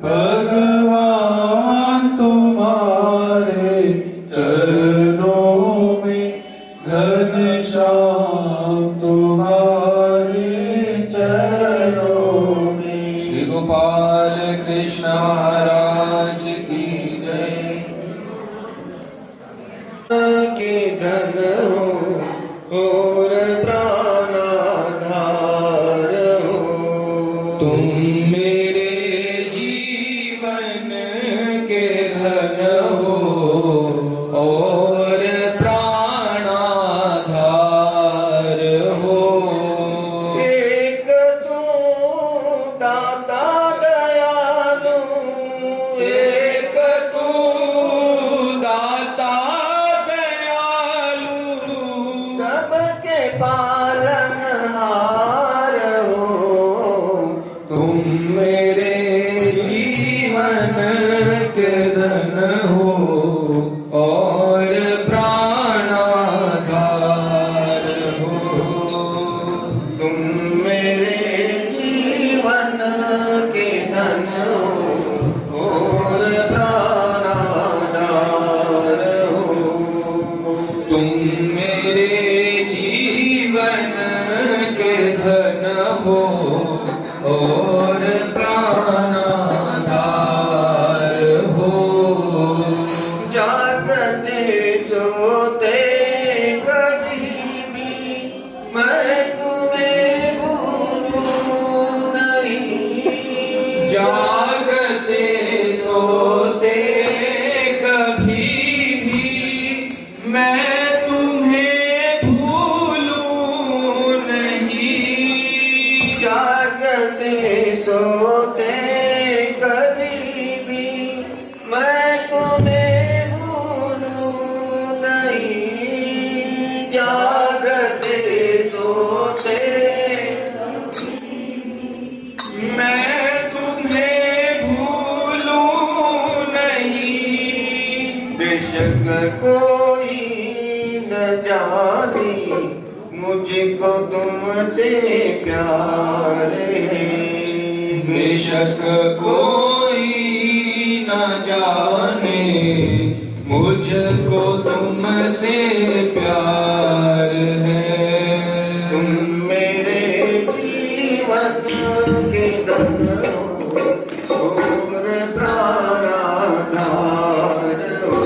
भगवान तुम्हारे चरणों में। घनश्याम तुम्हारे चरणों में। श्री गोपाल कृष्ण महाराज की जय। के धन हो और प्राणाधार हो। तुम मेरे जीवन के धन हो और प्राणाधार हो। एक तू दाता दयालु, एक तू दाता दयालु, सबके पालनहार हो। तुम मेरे जीवन के धन हो और प्राणाधार हो। तुम मेरे जीवन के धन हो और प्राणाधार हो। तुम मेरे जीवन के धन हो और प्राणाधार हो। जागते सोते कभी भी मैं तुम्हें भूलूं नहीं। जागते सोते कभी भी मैं तुम्हें भूलूं नहीं। जागते सोते कभी भी मैं तुम्हें भूलूं नहीं। जागते सोते मैं तुम्हें भूलूं नहीं। बेशक कोई न जाने मुझको तुमसे प्यार है। बेशक कोई न जाने मुझको तुमसे प्यार है। तुम मेरे जीवन के धन हो और प्राणाधार हो।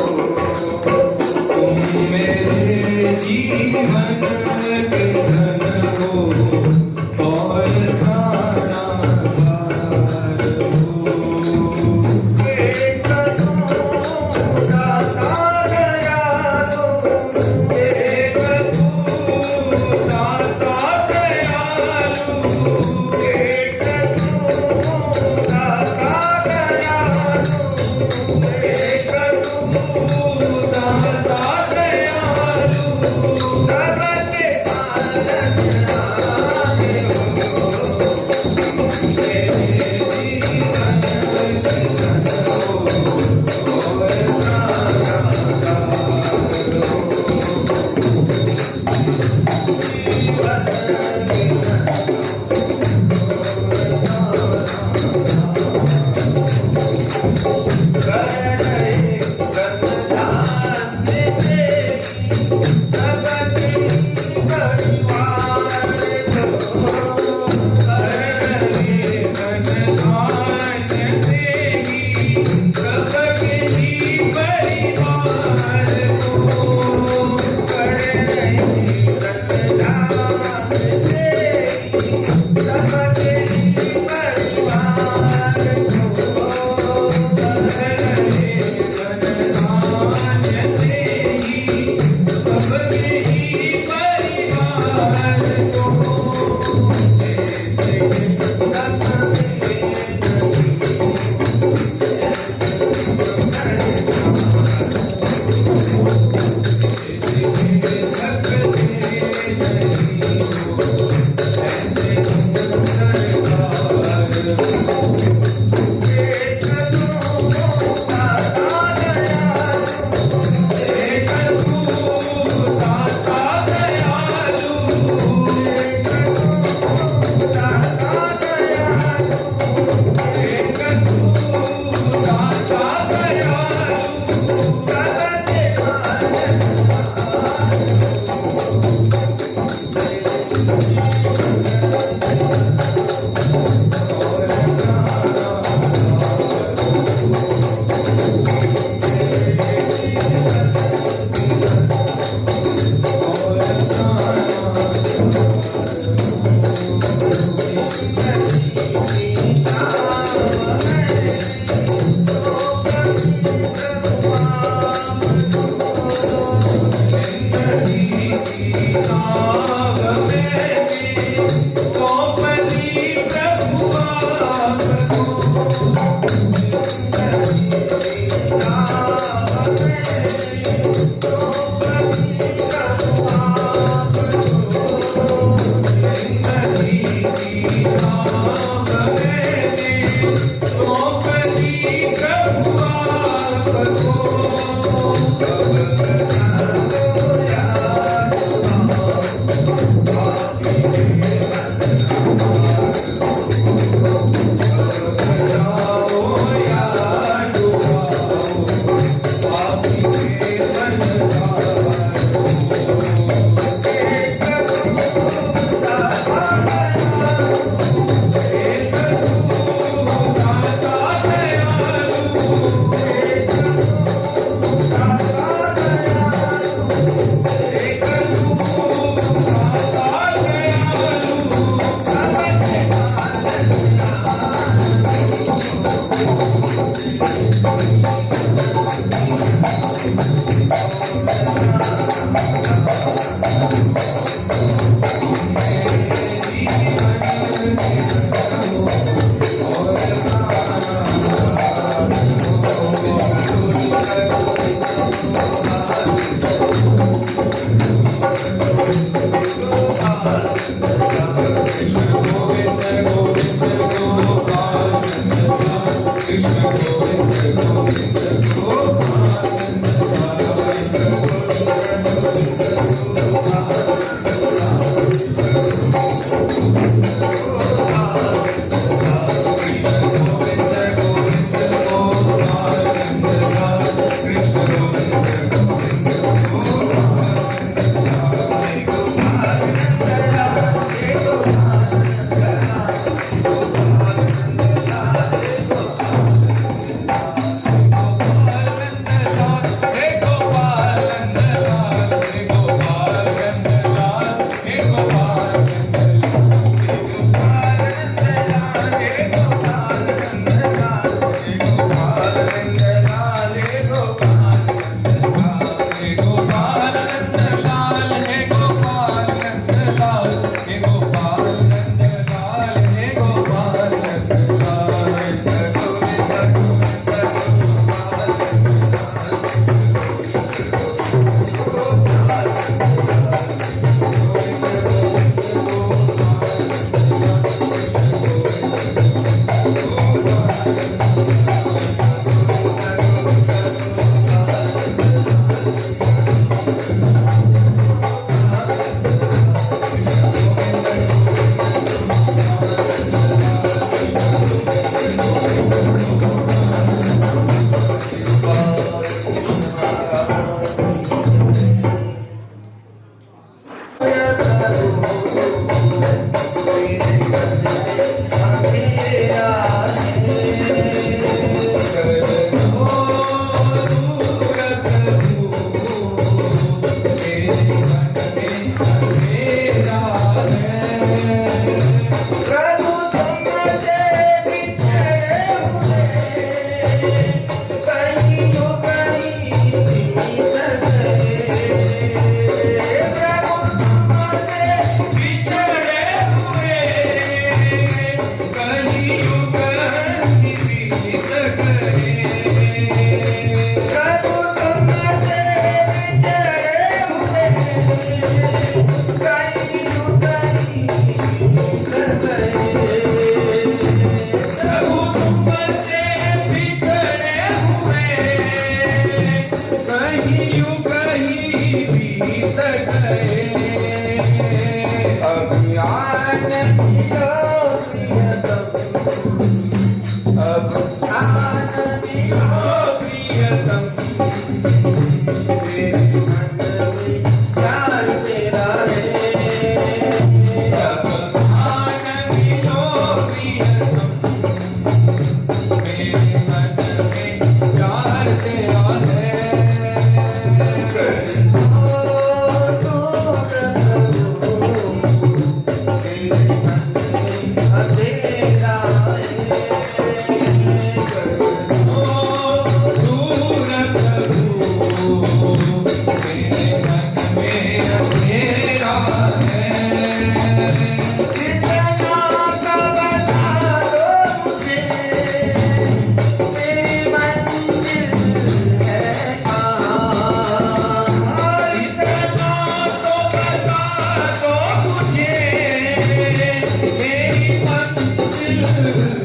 तुम मेरे जीवन के धन हो और प्राणाधार हो। एक तू दाता दयालु, एक तू दाता दयालु, एक तू दाता दयालु, एक तू दाता दयालु, सबके पालनहार हो।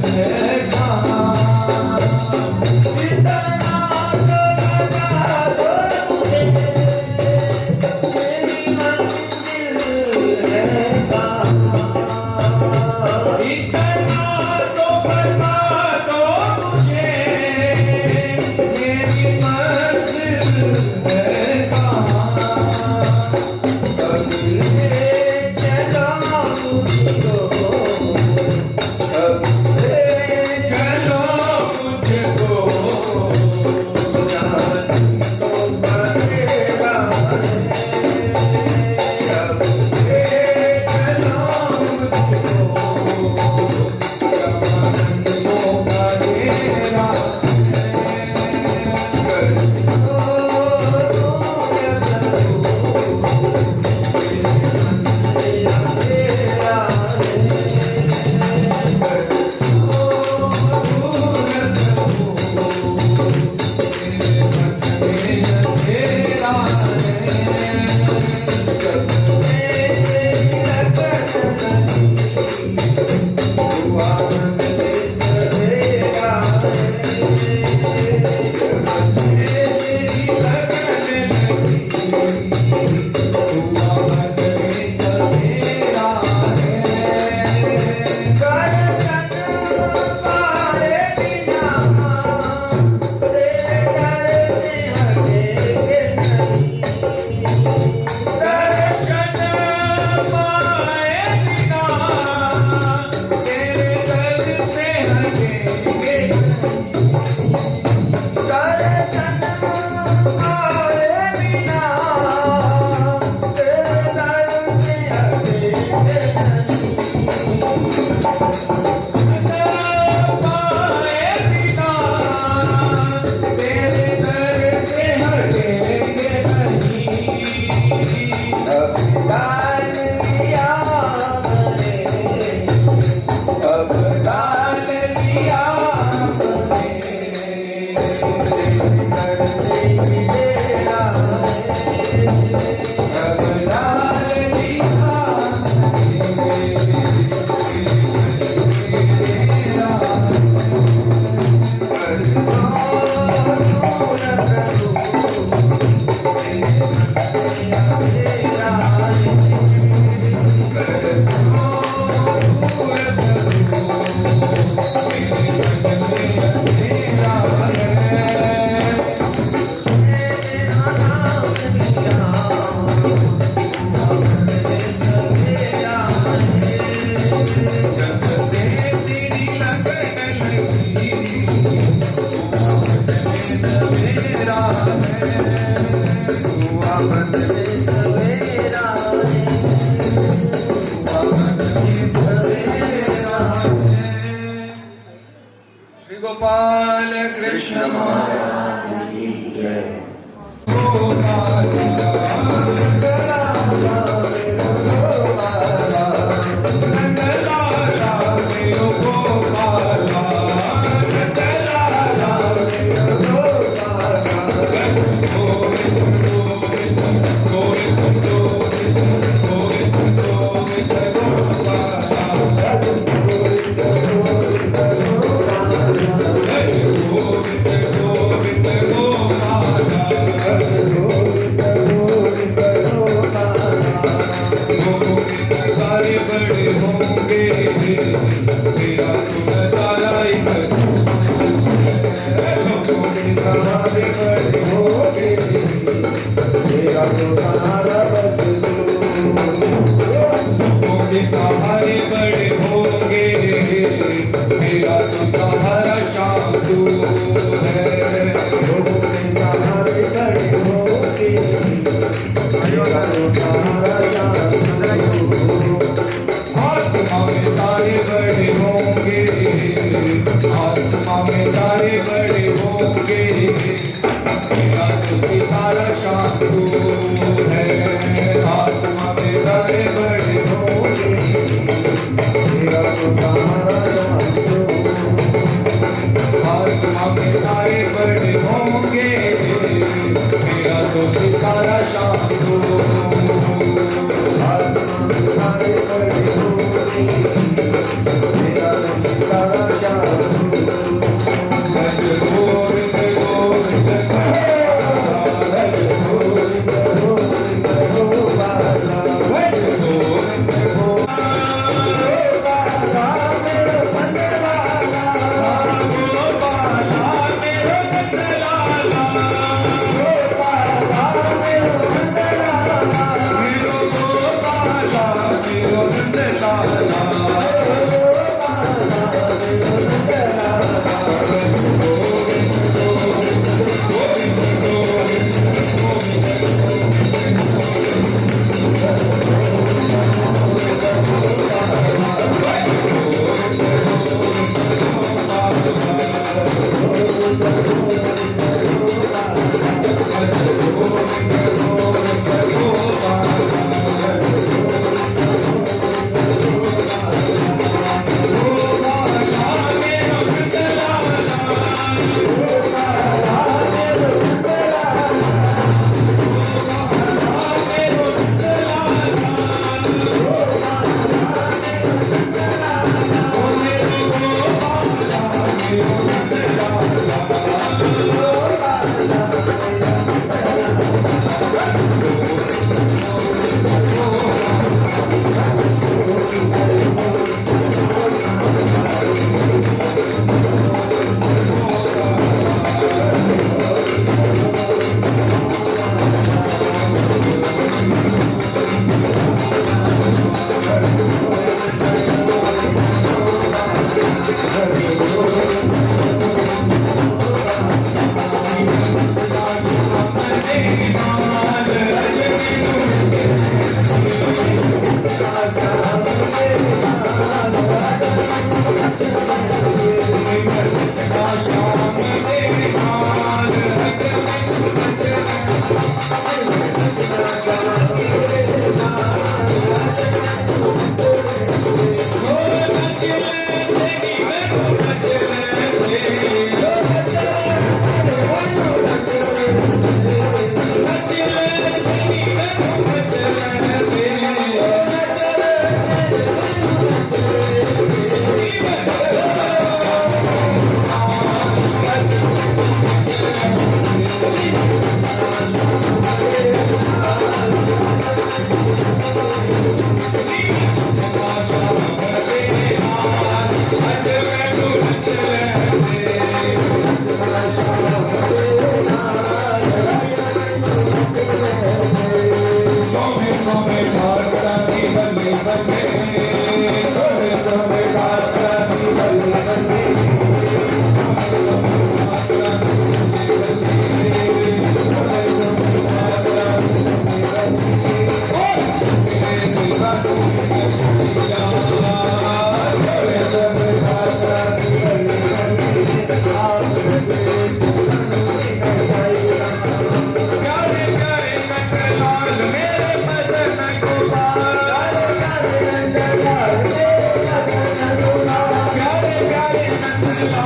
है कहाँ इतना तो बता दो मुझे मेरी मंजिल है कहाँ इतना तो बता दो मुझे मेरी मंजिल है कहाँ कभी ले चलो मुझको कभी ले चलो मुझको जान तो बनेगा कभी ले चलो मुझको जान तो बनेगा श्री गोपाल कृष्ण महाराज की जय। सहारे बड़े होंगे मेरा तो सहारा शाम तू है लोगों के सहारे बड़े होंगे मेरा तो सहारा शाम तू आसमां में तारे बड़े होंगे आसमां में तारे बड़े होंगे मेरा तो सितारा शाम तू है आसमां में तारे बड़े होंगे मेरा तो सहारा शाम तू आसमां में तारे बड़े होंगे मेरा तो सितारा शाम तू आसमां में तारे बड़े होंगे मेरा तो सितारा शाम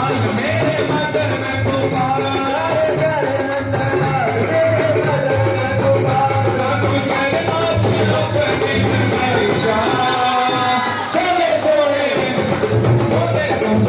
लाल मेरे मदन गोपाल प्यारे नंदन लाल मेरे मदन गोपाल साधु चरणों की अपनी बनाई जा सोने सोने सोने सोने